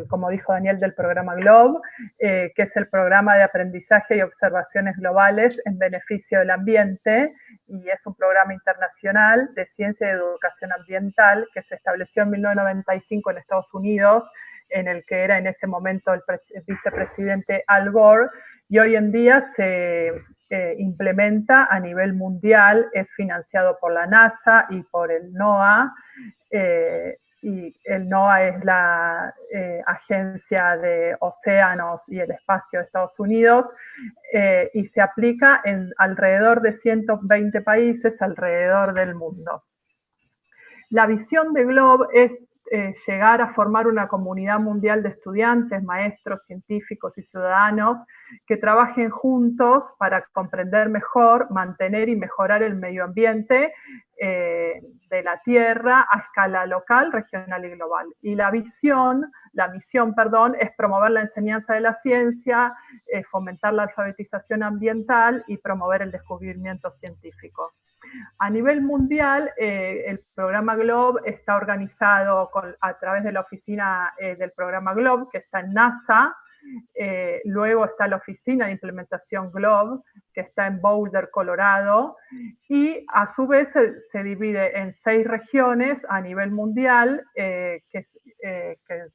como dijo Daniel, del programa GLOB, que es el programa de aprendizaje y observaciones globales en beneficio del ambiente, y es un programa internacional de ciencia y educación ambiental que se estableció en 1995 en Estados Unidos, en el que era en ese momento el vicepresidente Al Gore, y hoy en día se implementa a nivel mundial, es financiado por la NASA y por el NOAA, y el NOAA es la Agencia de Océanos y el Espacio de Estados Unidos, y se aplica en alrededor de 120 países alrededor del mundo. La visión de GLOB es llegar a formar una comunidad mundial de estudiantes, maestros, científicos y ciudadanos que trabajen juntos para comprender mejor, mantener y mejorar el medio ambiente de la Tierra a escala local, regional y global. Y la misión, es promover la enseñanza de la ciencia, fomentar la alfabetización ambiental y promover el descubrimiento científico. A nivel mundial, el programa GLOB está organizado a través de la oficina del programa GLOB, que está en NASA. Luego está la oficina de implementación GLOB, que está en Boulder, Colorado. Y a su vez se divide en 6 regiones a nivel mundial, que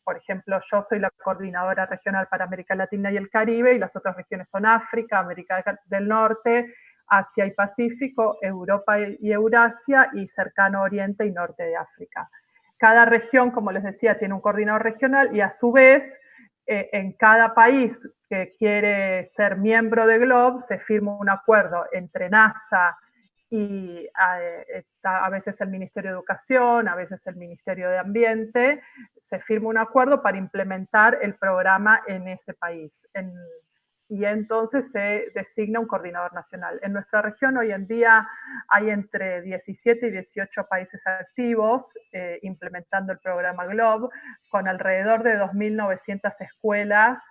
por ejemplo, yo soy la coordinadora regional para América Latina y el Caribe, y las otras regiones son África, América del Norte, Asia y Pacífico, Europa y Eurasia, y Cercano Oriente y Norte de África. Cada región, como les decía, tiene un coordinador regional, y a su vez, en cada país que quiere ser miembro de GLOB, se firma un acuerdo entre NASA y a veces el Ministerio de Educación, a veces el Ministerio de Ambiente, se firma un acuerdo para implementar el programa en ese país. Y entonces se designa un coordinador nacional. En nuestra región hoy en día hay entre 17 y 18 países activos implementando el programa GLOBE, con alrededor de 2.900 escuelas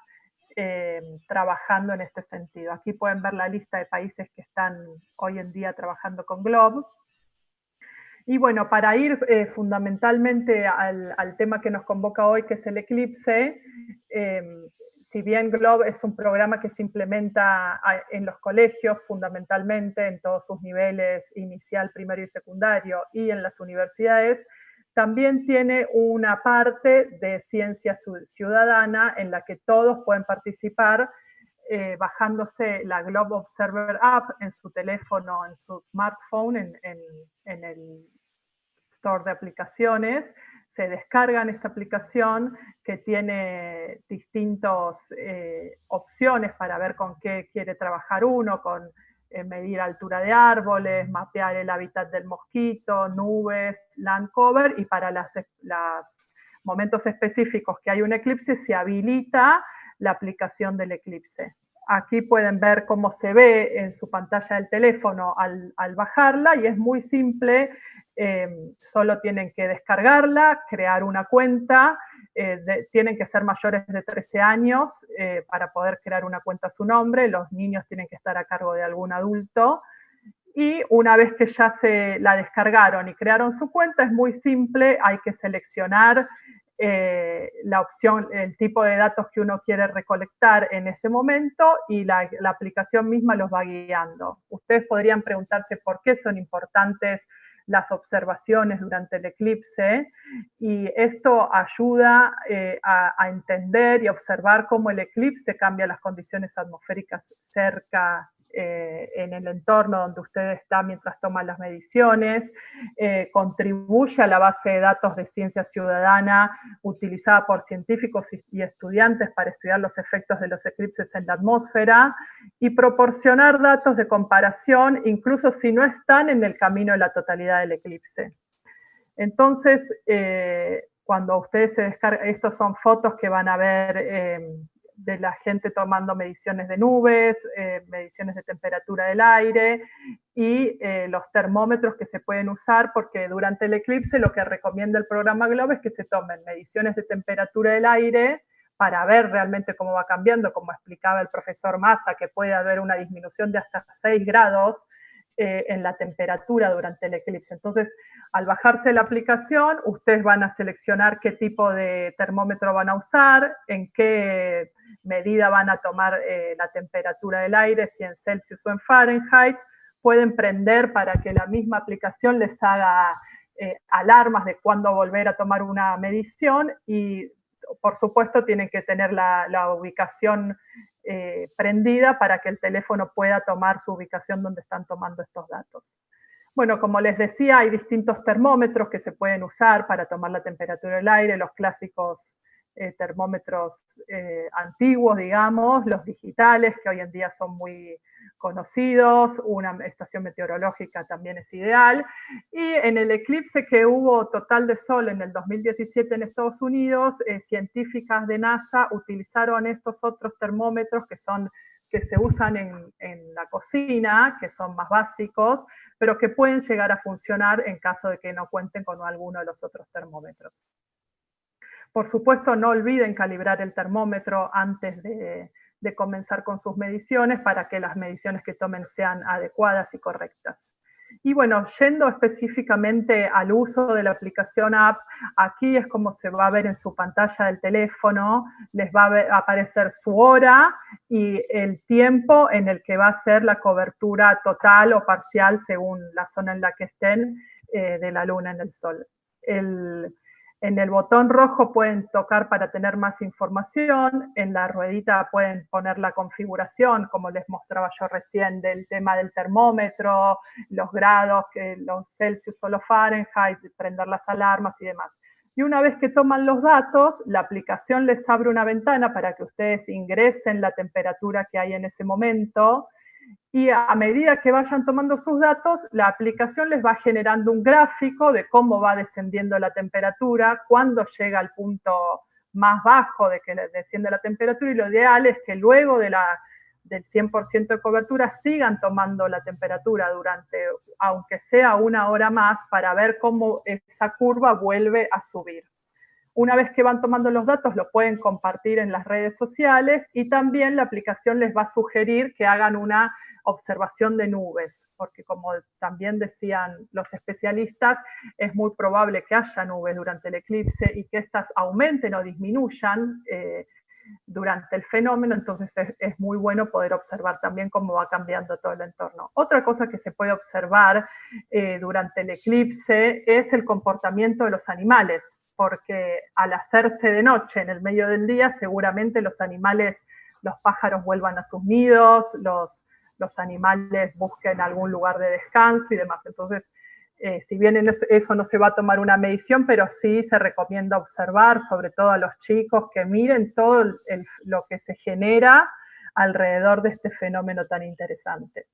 trabajando en este sentido. Aquí pueden ver la lista de países que están hoy en día trabajando con GLOBE. Y bueno, para ir fundamentalmente al tema que nos convoca hoy, que es el eclipse, si bien GLOBE es un programa que se implementa en los colegios fundamentalmente, en todos sus niveles, inicial, primario y secundario, y en las universidades, también tiene una parte de ciencia ciudadana en la que todos pueden participar bajándose la GLOBE Observer App en su teléfono, en su smartphone, en el store de aplicaciones. Se descargan esta aplicación que tiene distintas opciones para ver con qué quiere trabajar uno, con medir altura de árboles, mapear el hábitat del mosquito, nubes, land cover, y para los momentos específicos que hay un eclipse se habilita la aplicación del eclipse. Aquí pueden ver cómo se ve en su pantalla del teléfono al bajarla, y es muy simple. Solo tienen que descargarla, crear una cuenta, tienen que ser mayores de 13 años para poder crear una cuenta a su nombre, los niños tienen que estar a cargo de algún adulto, y una vez que ya se la descargaron y crearon su cuenta, es muy simple, hay que seleccionar la opción, el tipo de datos que uno quiere recolectar en ese momento, y la aplicación misma los va guiando. Ustedes podrían preguntarse por qué son importantes las observaciones durante el eclipse, y esto ayuda a entender y observar cómo el eclipse cambia las condiciones atmosféricas cerca en el entorno donde usted está mientras toman las mediciones, contribuye a la base de datos de ciencia ciudadana utilizada por científicos y estudiantes para estudiar los efectos de los eclipses en la atmósfera, y proporcionar datos de comparación incluso si no están en el camino de la totalidad del eclipse. Entonces, cuando ustedes se descargan, estos son fotos que van a ver de la gente tomando mediciones de nubes, mediciones de temperatura del aire, y los termómetros que se pueden usar, porque durante el eclipse lo que recomienda el programa GLOBE es que se tomen mediciones de temperatura del aire para ver realmente cómo va cambiando, como explicaba el profesor Massa, que puede haber una disminución de hasta 6 grados en la temperatura durante el eclipse. Entonces, al bajarse la aplicación, ustedes van a seleccionar qué tipo de termómetro van a usar, en qué medida van a tomar la temperatura del aire, si en Celsius o en Fahrenheit. Pueden prender para que la misma aplicación les haga alarmas de cuándo volver a tomar una medición, y por supuesto tienen que tener la ubicación prendida para que el teléfono pueda tomar su ubicación donde están tomando estos datos. Bueno, como les decía, hay distintos termómetros que se pueden usar para tomar la temperatura del aire, los clásicos termómetros antiguos, digamos, los digitales, que hoy en día son muy conocidos, una estación meteorológica también es ideal, y en el eclipse que hubo total de sol en el 2017 en Estados Unidos, científicas de NASA utilizaron estos otros termómetros que se usan en la cocina, que son más básicos, pero que pueden llegar a funcionar en caso de que no cuenten con alguno de los otros termómetros. Por supuesto, no olviden calibrar el termómetro antes de comenzar con sus mediciones para que las mediciones que tomen sean adecuadas y correctas. Y bueno, yendo específicamente al uso de la aplicación app, aquí es como se va a ver en su pantalla del teléfono, les va a aparecer su hora y el tiempo en el que va a ser la cobertura total o parcial según la zona en la que estén de la luna en el sol. En el botón rojo pueden tocar para tener más información, en la ruedita pueden poner la configuración, como les mostraba yo recién, del tema del termómetro, los grados, los Celsius o los Fahrenheit, prender las alarmas y demás. Y una vez que toman los datos, la aplicación les abre una ventana para que ustedes ingresen la temperatura que hay en ese momento, y a medida que vayan tomando sus datos, la aplicación les va generando un gráfico de cómo va descendiendo la temperatura, cuándo llega al punto más bajo de que desciende la temperatura, y lo ideal es que luego del 100% de cobertura sigan tomando la temperatura durante, aunque sea 1 hora más, para ver cómo esa curva vuelve a subir. Una vez que van tomando los datos, lo pueden compartir en las redes sociales, y también la aplicación les va a sugerir que hagan una observación de nubes, porque como también decían los especialistas, es muy probable que haya nubes durante el eclipse y que estas aumenten o disminuyan durante el fenómeno. Entonces es muy bueno poder observar también cómo va cambiando todo el entorno. Otra cosa que se puede observar durante el eclipse es el comportamiento de los animales, porque al hacerse de noche en el medio del día, seguramente los animales, los pájaros vuelvan a sus nidos, los animales busquen algún lugar de descanso y demás. Entonces, si bien en eso no se va a tomar una medición, pero sí se recomienda observar, sobre todo a los chicos, que miren todo lo que se genera alrededor de este fenómeno tan interesante.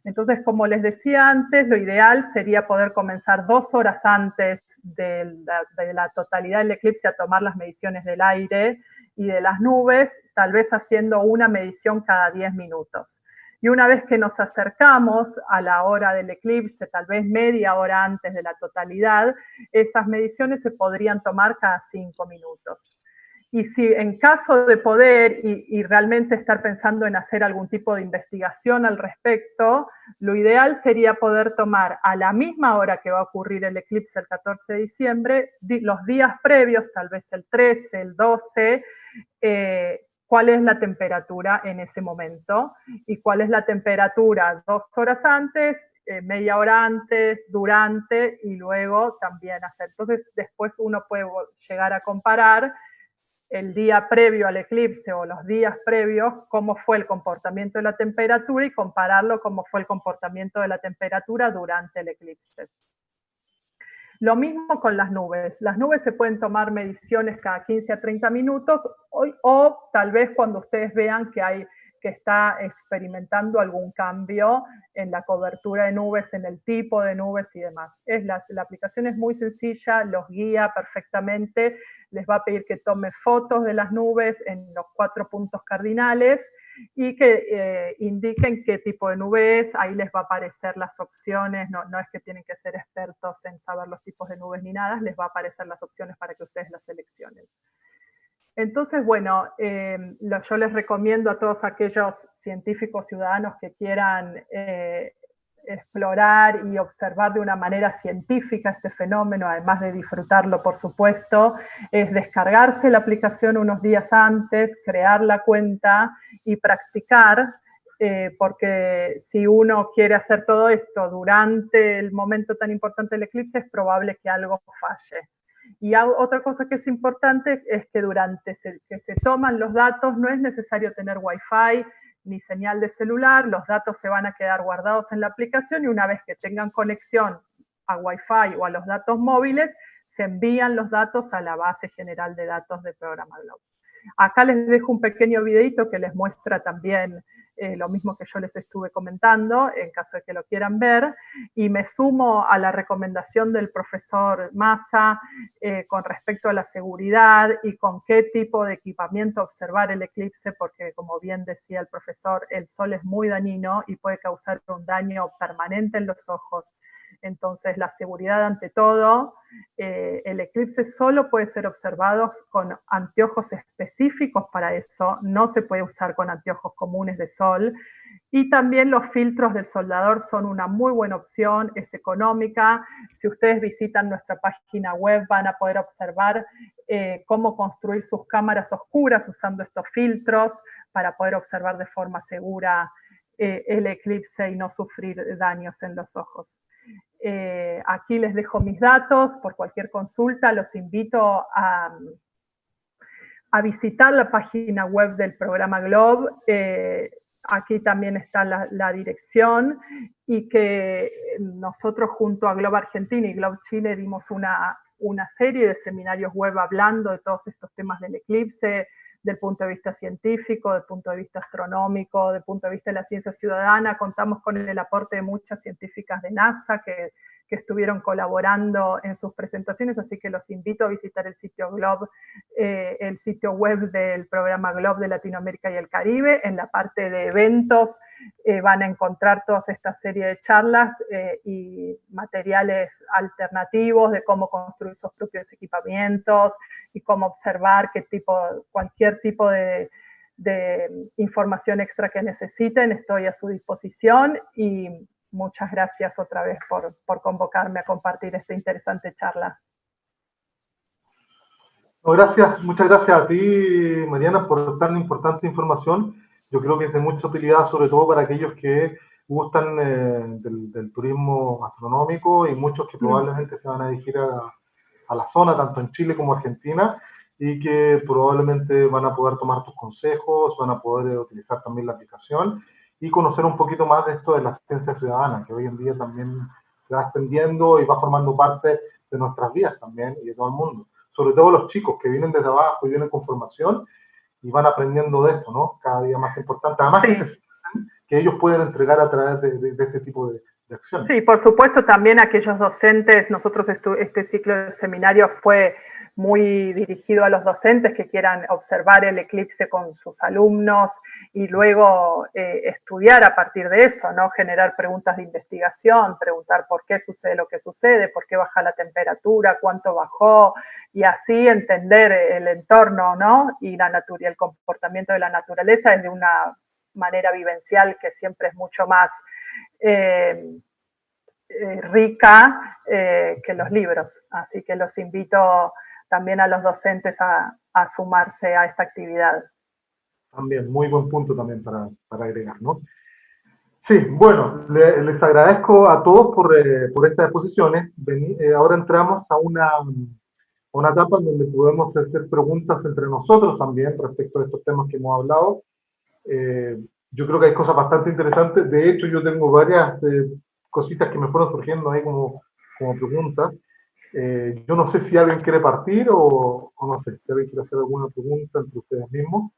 Entonces, como les decía antes, lo ideal sería poder comenzar 2 horas antes de la totalidad del eclipse a tomar las mediciones del aire y de las nubes, tal vez haciendo una medición cada 10 minutos. Y una vez que nos acercamos a la hora del eclipse, tal vez media hora antes de la totalidad, esas mediciones se podrían tomar cada 5 minutos. Y si en caso de poder y realmente estar pensando en hacer algún tipo de investigación al respecto, lo ideal sería poder tomar a la misma hora que va a ocurrir el eclipse el 14 de diciembre, los días previos, tal vez el 13, el 12, cuál es la temperatura en ese momento y cuál es la temperatura 2 horas antes, media hora antes, durante, y luego también hacer. Entonces después uno puede llegar a comparar el día previo al eclipse o los días previos, cómo fue el comportamiento de la temperatura, y compararlo cómo fue el comportamiento de la temperatura durante el eclipse. Lo mismo con las nubes. Las nubes se pueden tomar mediciones cada 15 a 30 minutos o tal vez cuando ustedes vean que está experimentando algún cambio en la cobertura de nubes, en el tipo de nubes y demás. La aplicación es muy sencilla, los guía perfectamente, les va a pedir que tome fotos de las nubes en los 4 puntos cardinales y que indiquen qué tipo de nube es. Ahí les va a aparecer las opciones, no es que tienen que ser expertos en saber los tipos de nubes ni nada, les va a aparecer las opciones para que ustedes las seleccionen. Entonces, bueno, yo les recomiendo a todos aquellos científicos ciudadanos que quieran explorar y observar de una manera científica este fenómeno, además de disfrutarlo, por supuesto, es descargarse la aplicación unos días antes, crear la cuenta y practicar, porque si uno quiere hacer todo esto durante el momento tan importante del eclipse, es probable que algo falle. Y otra cosa que es importante es que durante que se toman los datos no es necesario tener Wi-Fi ni señal de celular, los datos se van a quedar guardados en la aplicación y una vez que tengan conexión a Wi-Fi o a los datos móviles, se envían los datos a la base general de datos del programa Globe. Acá les dejo un pequeño videito que les muestra también lo mismo que yo les estuve comentando, en caso de que lo quieran ver, y me sumo a la recomendación del profesor Massa con respecto a la seguridad y con qué tipo de equipamiento observar el eclipse, porque como bien decía el profesor, el sol es muy dañino y puede causar un daño permanente en los ojos. Entonces, la seguridad ante todo. El eclipse solo puede ser observado con anteojos específicos para eso, no se puede usar con anteojos comunes de sol. Y también los filtros del soldador son una muy buena opción, es económica. Si ustedes visitan nuestra página web van a poder observar cómo construir sus cámaras oscuras usando estos filtros para poder observar de forma segura el eclipse y no sufrir daños en los ojos. Aquí les dejo mis datos, por cualquier consulta los invito a visitar la página web del programa Globe. Aquí también está la dirección, y que nosotros junto a Globe Argentina y Globe Chile dimos una serie de seminarios web hablando de todos estos temas del eclipse, del punto de vista científico, del punto de vista astronómico, del punto de vista de la ciencia ciudadana. Contamos con el aporte de muchas científicas de NASA que estuvieron colaborando en sus presentaciones, así que los invito a visitar el sitio GLOB, el sitio web del programa GLOB de Latinoamérica y el Caribe. En la parte de eventos van a encontrar toda esta serie de charlas y materiales alternativos de cómo construir sus propios equipamientos y cómo observar cualquier tipo de información extra que necesiten. Estoy a su disposición y muchas gracias otra vez por convocarme a compartir esta interesante charla. Muchas gracias a ti, Mariana, por tan importante información. Yo creo que es de mucha utilidad, sobre todo para aquellos que gustan del turismo astronómico y muchos que probablemente se van a dirigir a la zona, tanto en Chile como Argentina, y que probablemente van a poder tomar tus consejos, van a poder utilizar también la aplicación y conocer un poquito más de esto de la ciencia ciudadana, que hoy en día también se va extendiendo y va formando parte de nuestras vidas también y de todo el mundo. Sobre todo los chicos que vienen desde abajo y vienen con formación y van aprendiendo de esto, ¿no? Cada día más importante. Además, que ellos pueden entregar a través de este tipo de acciones. Sí, por supuesto, también aquellos docentes, nosotros este ciclo de seminarios fue muy dirigido a los docentes que quieran observar el eclipse con sus alumnos y luego estudiar a partir de eso, ¿no? Generar preguntas de investigación, preguntar por qué sucede lo que sucede, por qué baja la temperatura, cuánto bajó, y así entender el entorno, ¿no? Y el comportamiento de la naturaleza desde una manera vivencial que siempre es mucho más rica que los libros. Así que los invito también a los docentes a sumarse a esta actividad. También, muy buen punto también para agregar, ¿no? Sí, bueno, les agradezco a todos por estas exposiciones. Ahora entramos a una etapa en donde podemos hacer preguntas entre nosotros también respecto a estos temas que hemos hablado. Yo creo que hay cosas bastante interesantes. De hecho, yo tengo varias cositas que me fueron surgiendo ahí como preguntas. Yo no sé si alguien quiere partir o no sé, si alguien quiere hacer alguna pregunta entre ustedes mismos.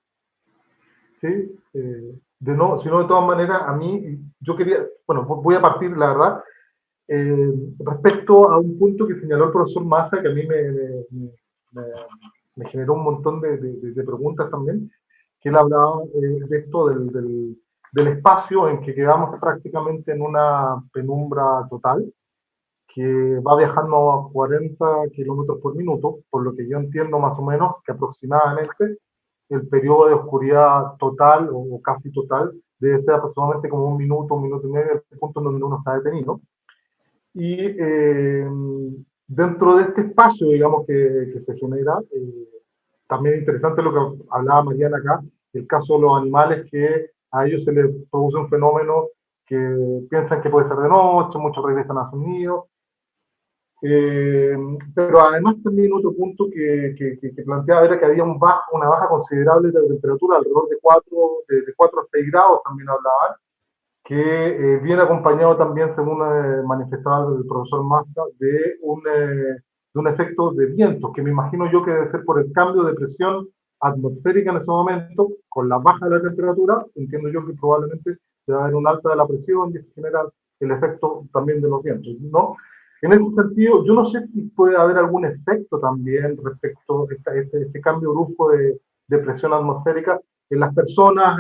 ¿Sí? Si no, de todas maneras, a mí, yo quería, bueno, voy a partir, la verdad, respecto a un punto que señaló el profesor Massa, que a mí me generó un montón de preguntas también, que él hablaba de esto del espacio en que quedamos prácticamente en una penumbra total, que va viajando a 40 kilómetros por minuto, por lo que yo entiendo más o menos que aproximadamente el periodo de oscuridad total o casi total debe ser aproximadamente como un minuto y medio, el punto en donde uno está detenido. Y dentro de este espacio, digamos, que se genera, también es interesante lo que hablaba Mariana acá, el caso de los animales, que a ellos se les produce un fenómeno que piensan que puede ser de noche, muchos regresan a sus nidos. Pero además también otro punto que planteaba era que había una baja considerable de la temperatura, alrededor de 4 a 6 grados también hablaban, que viene acompañado también, según manifestaba el profesor Massa, de un efecto de vientos, que me imagino yo que debe ser por el cambio de presión atmosférica en ese momento, con la baja de la temperatura, entiendo yo que probablemente debe haber un alta de la presión y en general el efecto también de los vientos, ¿no? En ese sentido, yo no sé si puede haber algún efecto también respecto a este cambio brusco de presión atmosférica en las personas,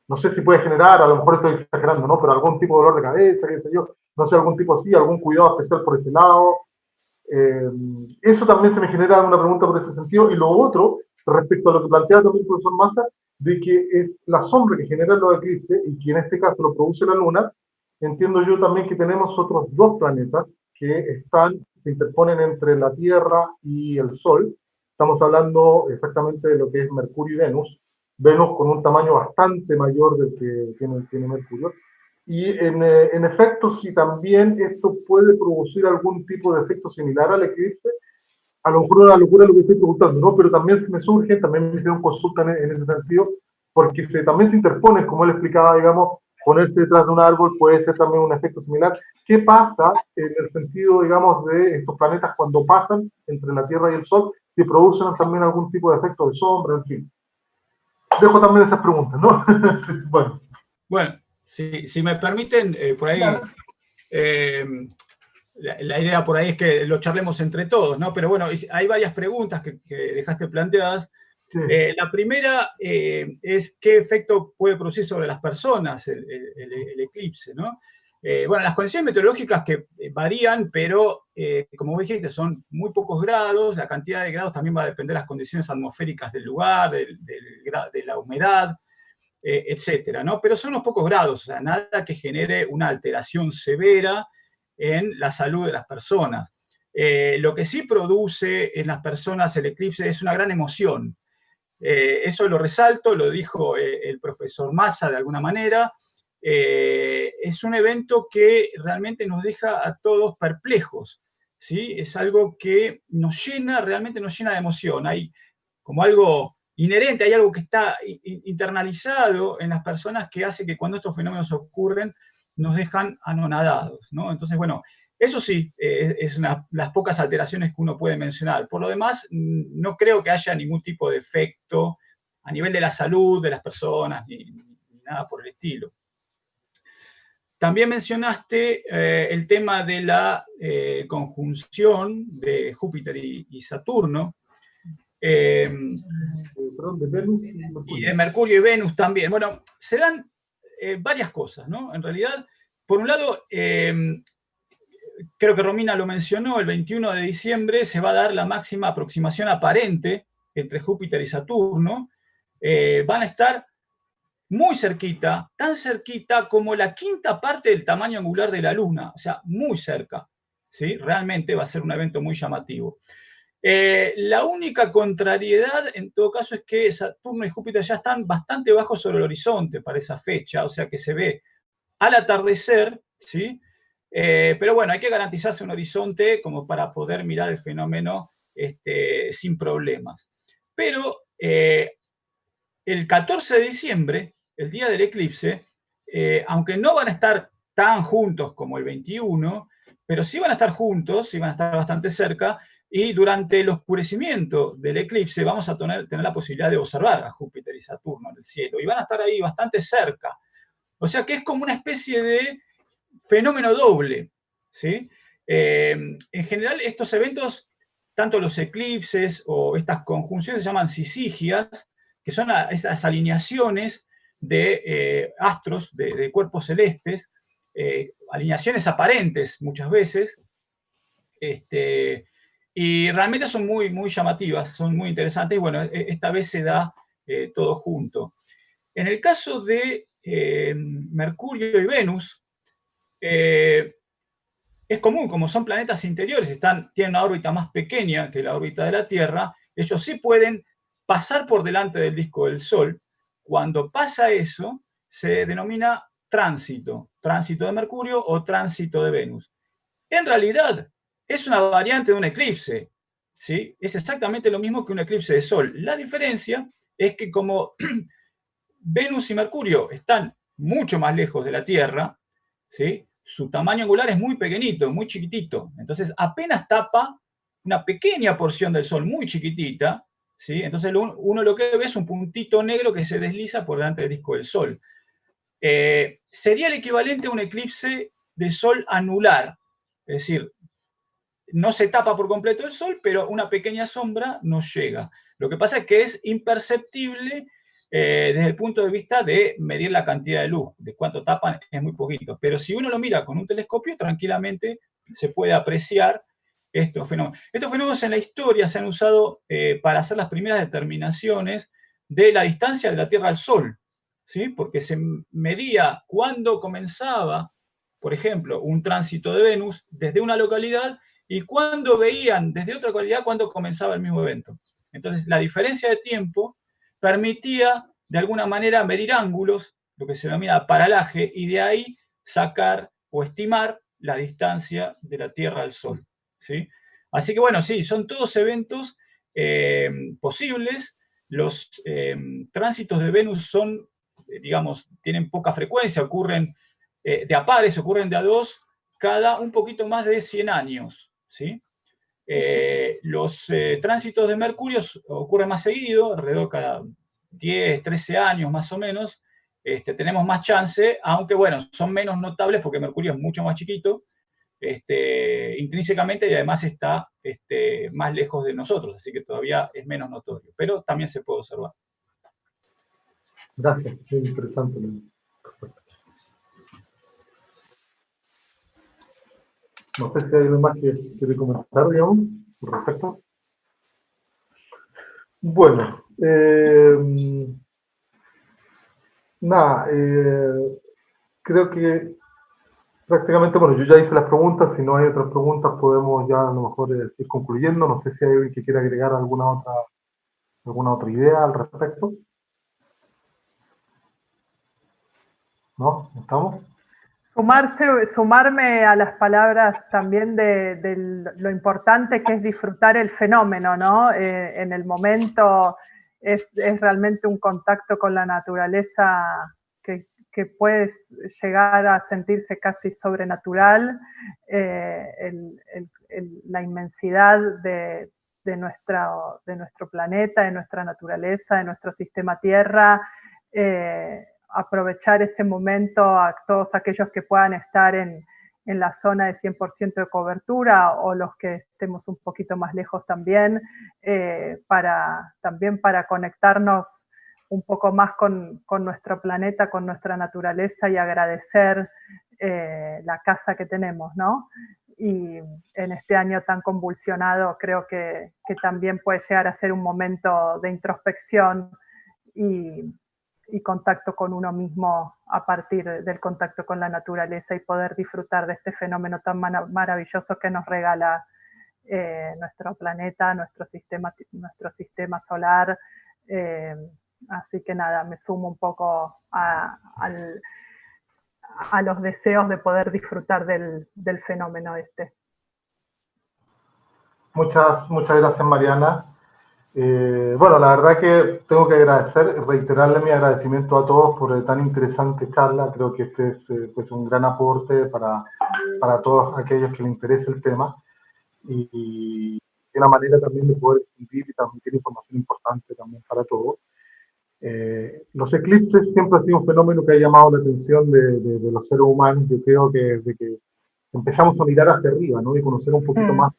no sé si puede generar, a lo mejor estoy exagerando, ¿no? Pero algún tipo de dolor de cabeza, qué sé yo, no sé, algún tipo así, algún cuidado especial por ese lado. Eso también se me genera una pregunta por ese sentido. Y lo otro, respecto a lo que planteaba también el profesor Massa, de que es la sombra que generan los eclipses, y que en este caso lo produce la Luna, entiendo yo también que tenemos otros dos planetas que se interponen entre la Tierra y el Sol. Estamos hablando exactamente de lo que es Mercurio y Venus. Venus con un tamaño bastante mayor del que tiene Mercurio. Y en efecto, si también esto puede producir algún tipo de efecto similar al eclipse, a lo mejor una locura lo que estoy preguntando, ¿no? Pero también me surge, también me hicieron consulta en ese sentido, porque también se interponen, como él explicaba, digamos, ponerse detrás de un árbol puede ser también un efecto similar. ¿Qué pasa en el sentido, digamos, de estos planetas cuando pasan entre la Tierra y el Sol? Si producen también algún tipo de efecto de sombra, en fin. Dejo también esas preguntas, ¿no? Bueno, si me permiten, por ahí, la idea por ahí es que lo charlemos entre todos, ¿no? Pero bueno, hay varias preguntas que dejaste planteadas. Sí. La primera es qué efecto puede producir sobre las personas el eclipse, ¿no? Bueno, las condiciones meteorológicas que varían, pero como vos dijiste, son muy pocos grados, la cantidad de grados también va a depender de las condiciones atmosféricas del lugar, de la humedad, etcétera, ¿no? Pero son unos pocos grados, o sea, nada que genere una alteración severa en la salud de las personas. Lo que sí produce en las personas el eclipse es una gran emoción. Eso lo resalto, lo dijo el profesor Massa de alguna manera. Es un evento que realmente nos deja a todos perplejos, ¿sí? Es algo que nos llena, realmente nos llena de emoción. Hay como algo inherente, hay algo que está internalizado en las personas que hace que cuando estos fenómenos ocurren nos dejan anonadados, ¿no? Entonces, bueno, eso sí, es las pocas alteraciones que uno puede mencionar. Por lo demás, no creo que haya ningún tipo de efecto a nivel de la salud de las personas, ni nada por el estilo. También mencionaste el tema de la conjunción de Júpiter y Saturno. Perdón, de Venus y Mercurio. Y de Mercurio y Venus también. Bueno, se dan varias cosas, ¿no? En realidad, por un lado, creo que Romina lo mencionó, el 21 de diciembre se va a dar la máxima aproximación aparente entre Júpiter y Saturno. Van a estar muy cerquita, tan cerquita como la quinta parte del tamaño angular de la Luna, o sea, muy cerca, ¿sí? Realmente va a ser un evento muy llamativo. La única contrariedad, en todo caso, es que Saturno y Júpiter ya están bastante bajos sobre el horizonte para esa fecha, o sea que se ve al atardecer, ¿sí? Pero bueno, hay que garantizarse un horizonte como para poder mirar el fenómeno sin problemas. Pero el 14 de diciembre, el día del eclipse, aunque no van a estar tan juntos como el 21, pero sí van a estar juntos, sí van a estar bastante cerca, y durante el oscurecimiento del eclipse vamos a tener la posibilidad de observar a Júpiter y Saturno en el cielo, y van a estar ahí bastante cerca. O sea que es como una especie de fenómeno doble, ¿sí? En general, estos eventos, tanto los eclipses o estas conjunciones, se llaman sisigias, que son esas alineaciones de astros, de cuerpos celestes, alineaciones aparentes muchas veces, y realmente son muy, muy llamativas, son muy interesantes, y bueno, esta vez se da todo junto. En el caso de Mercurio y Venus, es común, como son planetas interiores, tienen una órbita más pequeña que la órbita de la Tierra, ellos sí pueden pasar por delante del disco del Sol. Cuando pasa eso, se denomina tránsito de Mercurio o tránsito de Venus. En realidad, es una variante de un eclipse, ¿sí? Es exactamente lo mismo que un eclipse de Sol. La diferencia es que como Venus y Mercurio están mucho más lejos de la Tierra, ¿sí? Su tamaño angular es muy pequeñito, muy chiquitito. Entonces, apenas tapa una pequeña porción del Sol, muy chiquitita, ¿sí? Entonces, uno lo que ve es un puntito negro que se desliza por delante del disco del Sol. Sería el equivalente a un eclipse de Sol anular. Es decir, no se tapa por completo el Sol, pero una pequeña sombra nos llega. Lo que pasa es que es imperceptible desde el punto de vista de medir la cantidad de luz, de cuánto tapan es muy poquito. Pero si uno lo mira con un telescopio, tranquilamente se puede apreciar estos fenómenos. Estos fenómenos en la historia se han usado para hacer las primeras determinaciones de la distancia de la Tierra al Sol, ¿sí? Porque se medía cuándo comenzaba, por ejemplo, un tránsito de Venus desde una localidad y cuándo veían desde otra localidad cuándo comenzaba el mismo evento. Entonces, la diferencia de tiempo permitía, de alguna manera, medir ángulos, lo que se denomina paralaje, y de ahí sacar o estimar la distancia de la Tierra al Sol, ¿sí? Así que, bueno, sí, son todos eventos posibles. Los tránsitos de Venus son digamos, tienen poca frecuencia, ocurren de a pares, ocurren de a dos, cada un poquito más de 100 años, ¿sí? Los tránsitos de Mercurio ocurren más seguido, alrededor cada 10, 13 años más o menos. Tenemos más chance, aunque bueno, son menos notables porque Mercurio es mucho más chiquito, intrínsecamente, y además está más lejos de nosotros, así que todavía es menos notorio, pero también se puede observar. Gracias, es interesante. No sé si hay algo más que quiere comentar, digamos, al respecto. Bueno, nada, creo que prácticamente, bueno, yo ya hice las preguntas, si no hay otras preguntas podemos ya a lo mejor ir concluyendo. No sé si hay alguien que quiera agregar alguna otra idea al respecto. ¿No? ¿Estamos? Sumarme a las palabras también de lo importante que es disfrutar el fenómeno, ¿no? En el momento es realmente un contacto con la naturaleza que puede llegar a sentirse casi sobrenatural, la inmensidad de nuestro planeta, de nuestra naturaleza, de nuestro sistema Tierra, aprovechar ese momento a todos aquellos que puedan estar en la zona de 100% de cobertura o los que estemos un poquito más lejos también, también para conectarnos un poco más con nuestro planeta, con nuestra naturaleza y agradecer la casa que tenemos, ¿no? Y en este año tan convulsionado creo que también puede llegar a ser un momento de introspección y contacto con uno mismo a partir del contacto con la naturaleza y poder disfrutar de este fenómeno tan maravilloso que nos regala nuestro planeta, nuestro sistema solar. Así que nada, me sumo un poco a los deseos de poder disfrutar del fenómeno este. Muchas gracias, Mariana. Bueno, la verdad que tengo que reiterarle mi agradecimiento a todos por tan interesante charla. Creo que este es pues un gran aporte para todos aquellos que les interese el tema y una manera también de poder difundir y transmitir información importante también para todos. Los eclipses siempre han sido un fenómeno que ha llamado la atención de los seres humanos. Yo creo que desde que empezamos a mirar hacia arriba, ¿no? Y conocer un poquito más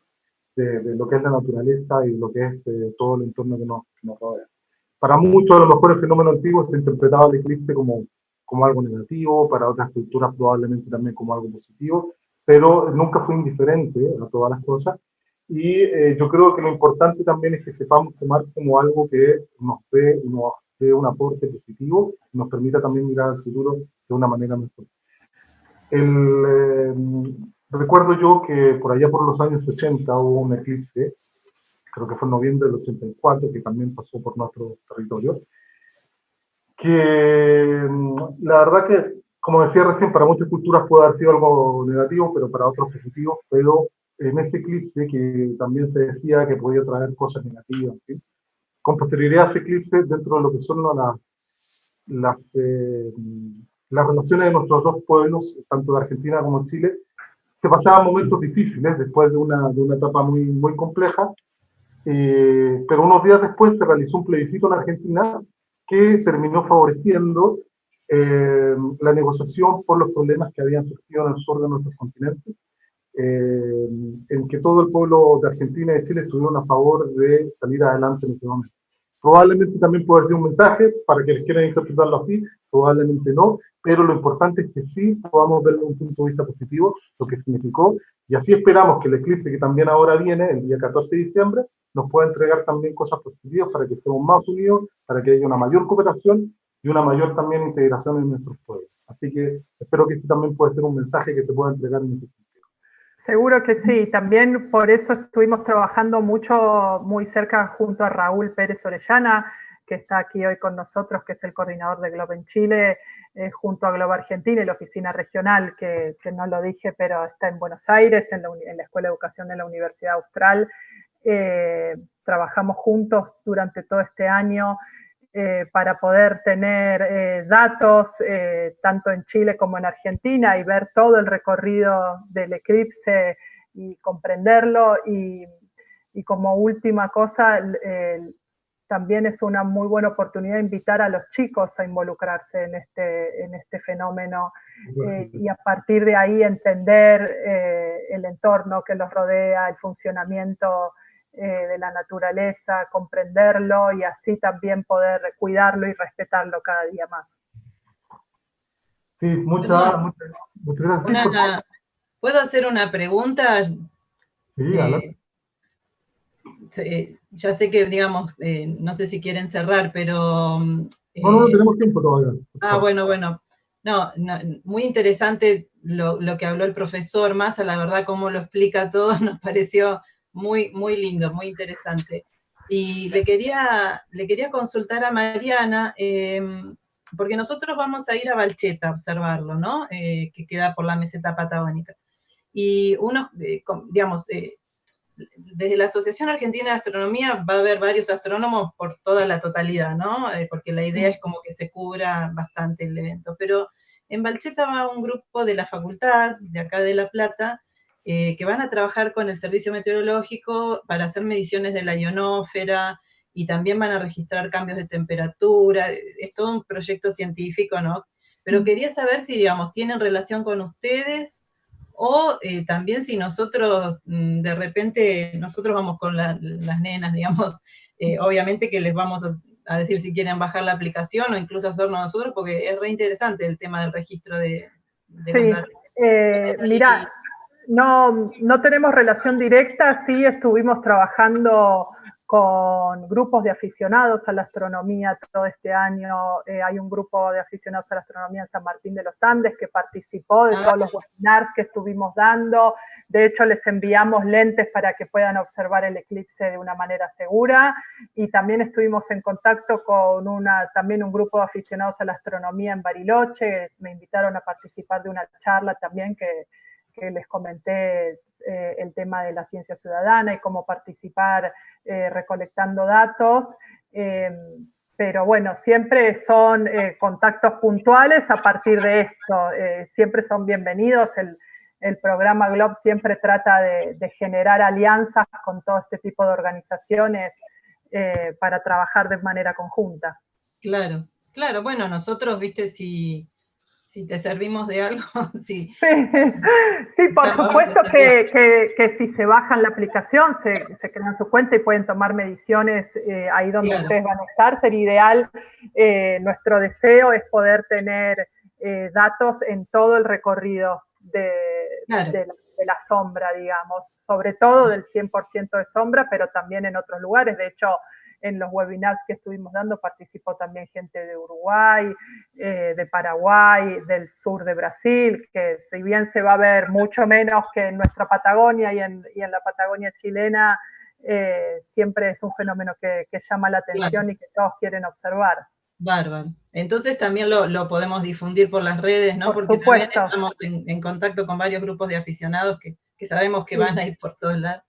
de lo que es la naturaleza y lo que es todo el entorno que nos rodea. Para muchos de los mejores fenómenos antiguos se interpretaba el eclipse como algo negativo, para otras culturas probablemente también como algo positivo, pero nunca fue indiferente a todas las cosas. Y yo creo que lo importante también es que sepamos tomar como algo que nos dé un aporte positivo y nos permita también mirar al futuro de una manera mejor. Recuerdo yo que por allá por los años 80 hubo un eclipse, creo que fue en noviembre del 84, que también pasó por nuestro territorio, que la verdad que, como decía recién, para muchas culturas puede haber sido algo negativo, pero para otros positivo, pero en este eclipse que también se decía que podía traer cosas negativas, ¿sí? Con posterioridad a ese eclipse, dentro de lo que son las relaciones de nuestros dos pueblos, tanto de Argentina como de Chile, se pasaban momentos difíciles después de una etapa muy, muy compleja, pero unos días después se realizó un plebiscito en Argentina que terminó favoreciendo la negociación por los problemas que habían surgido en el sur de nuestros continentes, en que todo el pueblo de Argentina y de Chile estuvieron a favor de salir adelante en ese momento. Probablemente también puede ser un mensaje para quienes quieran interpretarlo así, probablemente no, pero lo importante es que sí podamos verlo desde un punto de vista positivo, lo que significó, y así esperamos que el eclipse que también ahora viene, el día 14 de diciembre, nos pueda entregar también cosas positivas para que estemos más unidos, para que haya una mayor cooperación y una mayor también integración en nuestros pueblos. Así que espero que este también pueda ser un mensaje que se pueda entregar en ese sentido. Seguro que sí, también por eso estuvimos trabajando mucho, muy cerca junto a Raúl Pérez Orellana, que está aquí hoy con nosotros, que es el coordinador de Globo en Chile, junto a Globo Argentina y la oficina regional, que no lo dije, pero está en Buenos Aires, en la Escuela de Educación de la Universidad Austral. Trabajamos juntos durante todo este año para poder tener datos tanto en Chile como en Argentina y ver todo el recorrido del eclipse y comprenderlo. Y como última cosa, también es una muy buena oportunidad invitar a los chicos a involucrarse en este fenómeno y a partir de ahí entender el entorno que los rodea, el funcionamiento de la naturaleza, comprenderlo y así también poder cuidarlo y respetarlo cada día más. Sí, muchas gracias. ¿Puedo hacer una pregunta? Sí, adelante. Ya sé que, digamos, no sé si quieren cerrar, pero... no tenemos tiempo todavía. Bueno. No, muy interesante lo que habló el profesor Massa, la verdad, cómo lo explica todo, nos pareció muy, muy lindo, muy interesante. Y le quería consultar a Mariana, porque nosotros vamos a ir a Balcheta a observarlo, ¿no? Que queda por la meseta patagónica. Y uno, digamos, desde la Asociación Argentina de Astronomía va a haber varios astrónomos por toda la totalidad, ¿no? Porque la idea es como que se cubra bastante el evento. Pero en Balcheta va un grupo de la facultad, de acá de La Plata, que van a trabajar con el servicio meteorológico para hacer mediciones de la ionósfera y también van a registrar cambios de temperatura. Es todo un proyecto científico, ¿no? Pero quería saber si, digamos, tienen relación con ustedes o también si nosotros, de repente, nosotros vamos con las nenas, digamos, obviamente que les vamos a decir si quieren bajar la aplicación o incluso hacerlo nosotros, porque es re interesante el tema del registro de los datos. Mirá, no tenemos relación directa, sí estuvimos trabajando con grupos de aficionados a la astronomía todo este año. Hay un grupo de aficionados a la astronomía en San Martín de los Andes que participó de todos los webinars que estuvimos dando. De hecho, les enviamos lentes para que puedan observar el eclipse de una manera segura. Y también estuvimos en contacto con también un grupo de aficionados a la astronomía en Bariloche. Me invitaron a participar de una charla también que les comenté el tema de la ciencia ciudadana y cómo participar recolectando datos, pero bueno, siempre son contactos puntuales a partir de esto, siempre son bienvenidos, el programa GLOB siempre trata de generar alianzas con todo este tipo de organizaciones para trabajar de manera conjunta. Claro, bueno, nosotros, viste, si te servimos de algo, sí. Sí, por supuesto que si se bajan la aplicación, se crean su cuenta y pueden tomar mediciones ahí donde ustedes van a estar. Sería ideal, nuestro deseo es poder tener datos en todo el recorrido de la sombra, digamos, sobre todo del 100% de sombra, pero también en otros lugares. De hecho, en los webinars que estuvimos dando participó también gente de Uruguay, de Paraguay, del sur de Brasil, que si bien se va a ver mucho menos que en nuestra Patagonia y en la Patagonia chilena, siempre es un fenómeno que llama la atención y que todos quieren observar. Bárbaro. Entonces también lo podemos difundir por las redes, ¿no? Porque también estamos en contacto con varios grupos de aficionados que sabemos que van a ir por todos lados.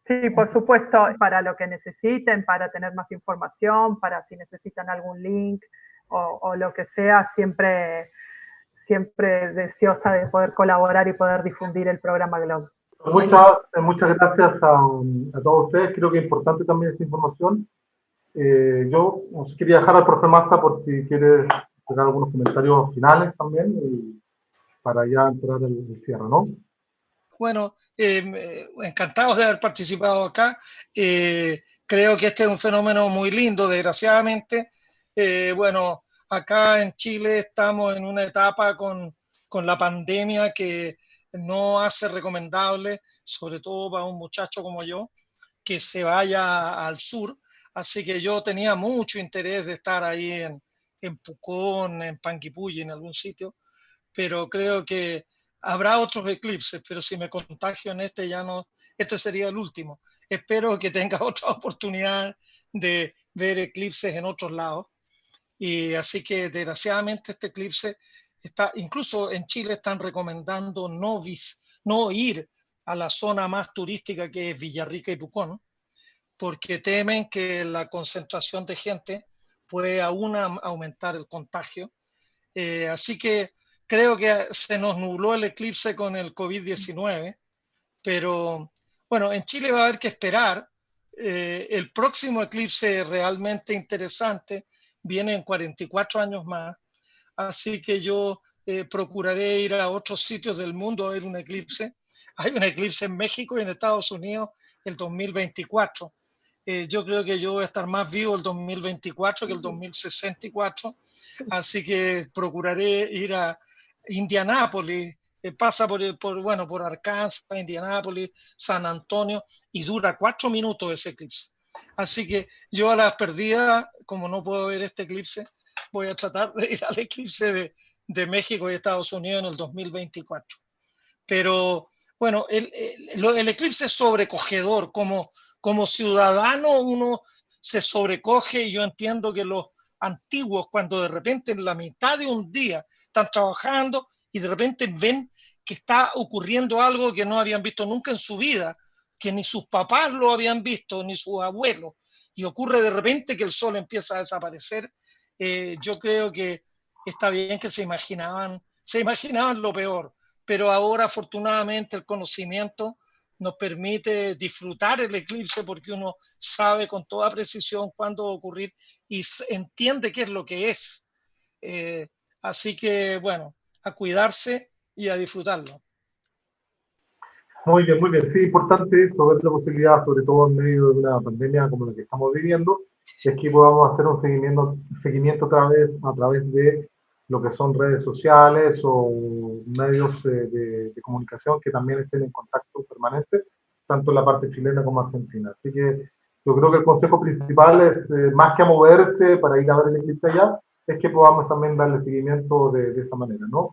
Sí, por supuesto, para lo que necesiten, para tener más información, para si necesitan algún link o lo que sea, siempre deseosa de poder colaborar y poder difundir el programa GLOB. Muchas gracias a todos ustedes, creo que es importante también esta información. Yo os quería dejar al profe Massa por si quiere hacer algunos comentarios finales también, para ya entrar el cierre, ¿no? Bueno, encantados de haber participado acá. Creo que este es un fenómeno muy lindo, desgraciadamente. Bueno, acá en Chile estamos en una etapa con la pandemia que no hace recomendable, sobre todo para un muchacho como yo, que se vaya al sur. Así que yo tenía mucho interés de estar ahí en Pucón, en Panguipulli, en algún sitio, pero creo que habrá otros eclipses, pero si me contagio en este ya no, este sería el último. Espero que tenga otra oportunidad de ver eclipses en otros lados. Y así que desgraciadamente este eclipse está, incluso en Chile están recomendando no ir a la zona más turística que es Villarrica y Pucón, porque temen que la concentración de gente puede aún aumentar el contagio. Así que creo que se nos nubló el eclipse con el COVID-19, pero bueno, en Chile va a haber que esperar. El próximo eclipse realmente interesante viene en 44 años más, así que yo procuraré ir a otros sitios del mundo a ver un eclipse. Hay un eclipse en México y en Estados Unidos el 2024. Yo creo que yo voy a estar más vivo el 2024 que el 2064, así que procuraré ir a Indianápolis. Pasa por Arkansas, Indianápolis, San Antonio, y dura 4 minutos ese eclipse. Así que yo a las perdidas, como no puedo ver este eclipse, voy a tratar de ir al eclipse de México y Estados Unidos en el 2024. Pero bueno, el eclipse es sobrecogedor. Como ciudadano uno se sobrecoge, y yo entiendo que los antiguos, cuando de repente en la mitad de un día están trabajando y de repente ven que está ocurriendo algo que no habían visto nunca en su vida, que ni sus papás lo habían visto, ni sus abuelos, y ocurre de repente que el sol empieza a desaparecer, yo creo que está bien que se imaginaban lo peor, pero ahora afortunadamente el conocimiento nos permite disfrutar el eclipse, porque uno sabe con toda precisión cuándo va a ocurrir y entiende qué es lo que es. Así que, bueno, a cuidarse y a disfrutarlo. Muy bien, muy bien. Sí, importante eso, ver la posibilidad, sobre todo en medio de una pandemia como la que estamos viviendo, es que podamos hacer un seguimiento a través de lo que son redes sociales o medios de comunicación que también estén en contacto permanente, tanto en la parte chilena como argentina. Así que yo creo que el consejo principal es, más que a moverse para ir a ver el eclipse allá, es que podamos también darle seguimiento de esa manera, ¿no?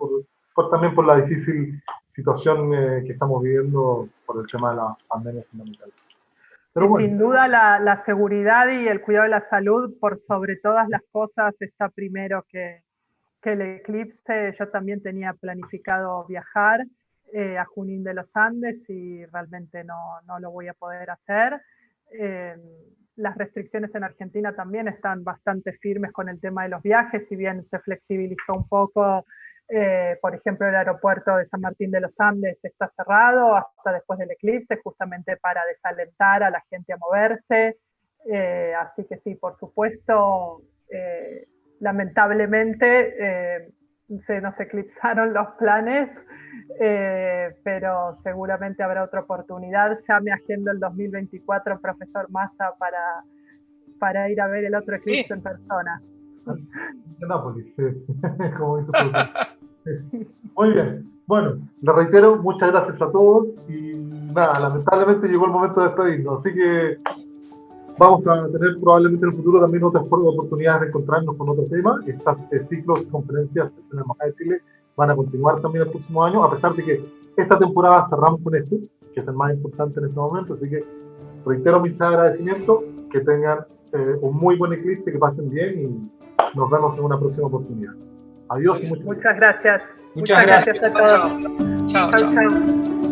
También por la difícil situación que estamos viviendo por el tema de la pandemia fundamental. Pero bueno. Sin duda la seguridad y el cuidado de la salud por sobre todas las cosas está primero que el eclipse. Yo también tenía planificado viajar a Junín de los Andes y realmente no lo voy a poder hacer. Las restricciones en Argentina también están bastante firmes con el tema de los viajes, si bien se flexibilizó un poco. Por ejemplo, el aeropuerto de San Martín de los Andes está cerrado hasta después del eclipse, justamente para desalentar a la gente a moverse. Así que sí, por supuesto, lamentablemente se nos eclipsaron los planes, pero seguramente habrá otra oportunidad. Ya me agendo el 2024, profesor Massa, para ir a ver el otro eclipse en persona. Nápoles, como dice el Muy bien. Bueno, le reitero, muchas gracias a todos y nada, lamentablemente llegó el momento de despedirnos, así que vamos a tener probablemente en el futuro también otras oportunidades de encontrarnos con otro tema. Estos ciclos de conferencias en la Embajada de Chile van a continuar también el próximo año, a pesar de que esta temporada cerramos con este, que es el más importante en este momento, así que reitero mis agradecimientos, que tengan un muy buen eclipse, que pasen bien y nos vemos en una próxima oportunidad. Adiós y muchas gracias. Muchas gracias a todos. Chao.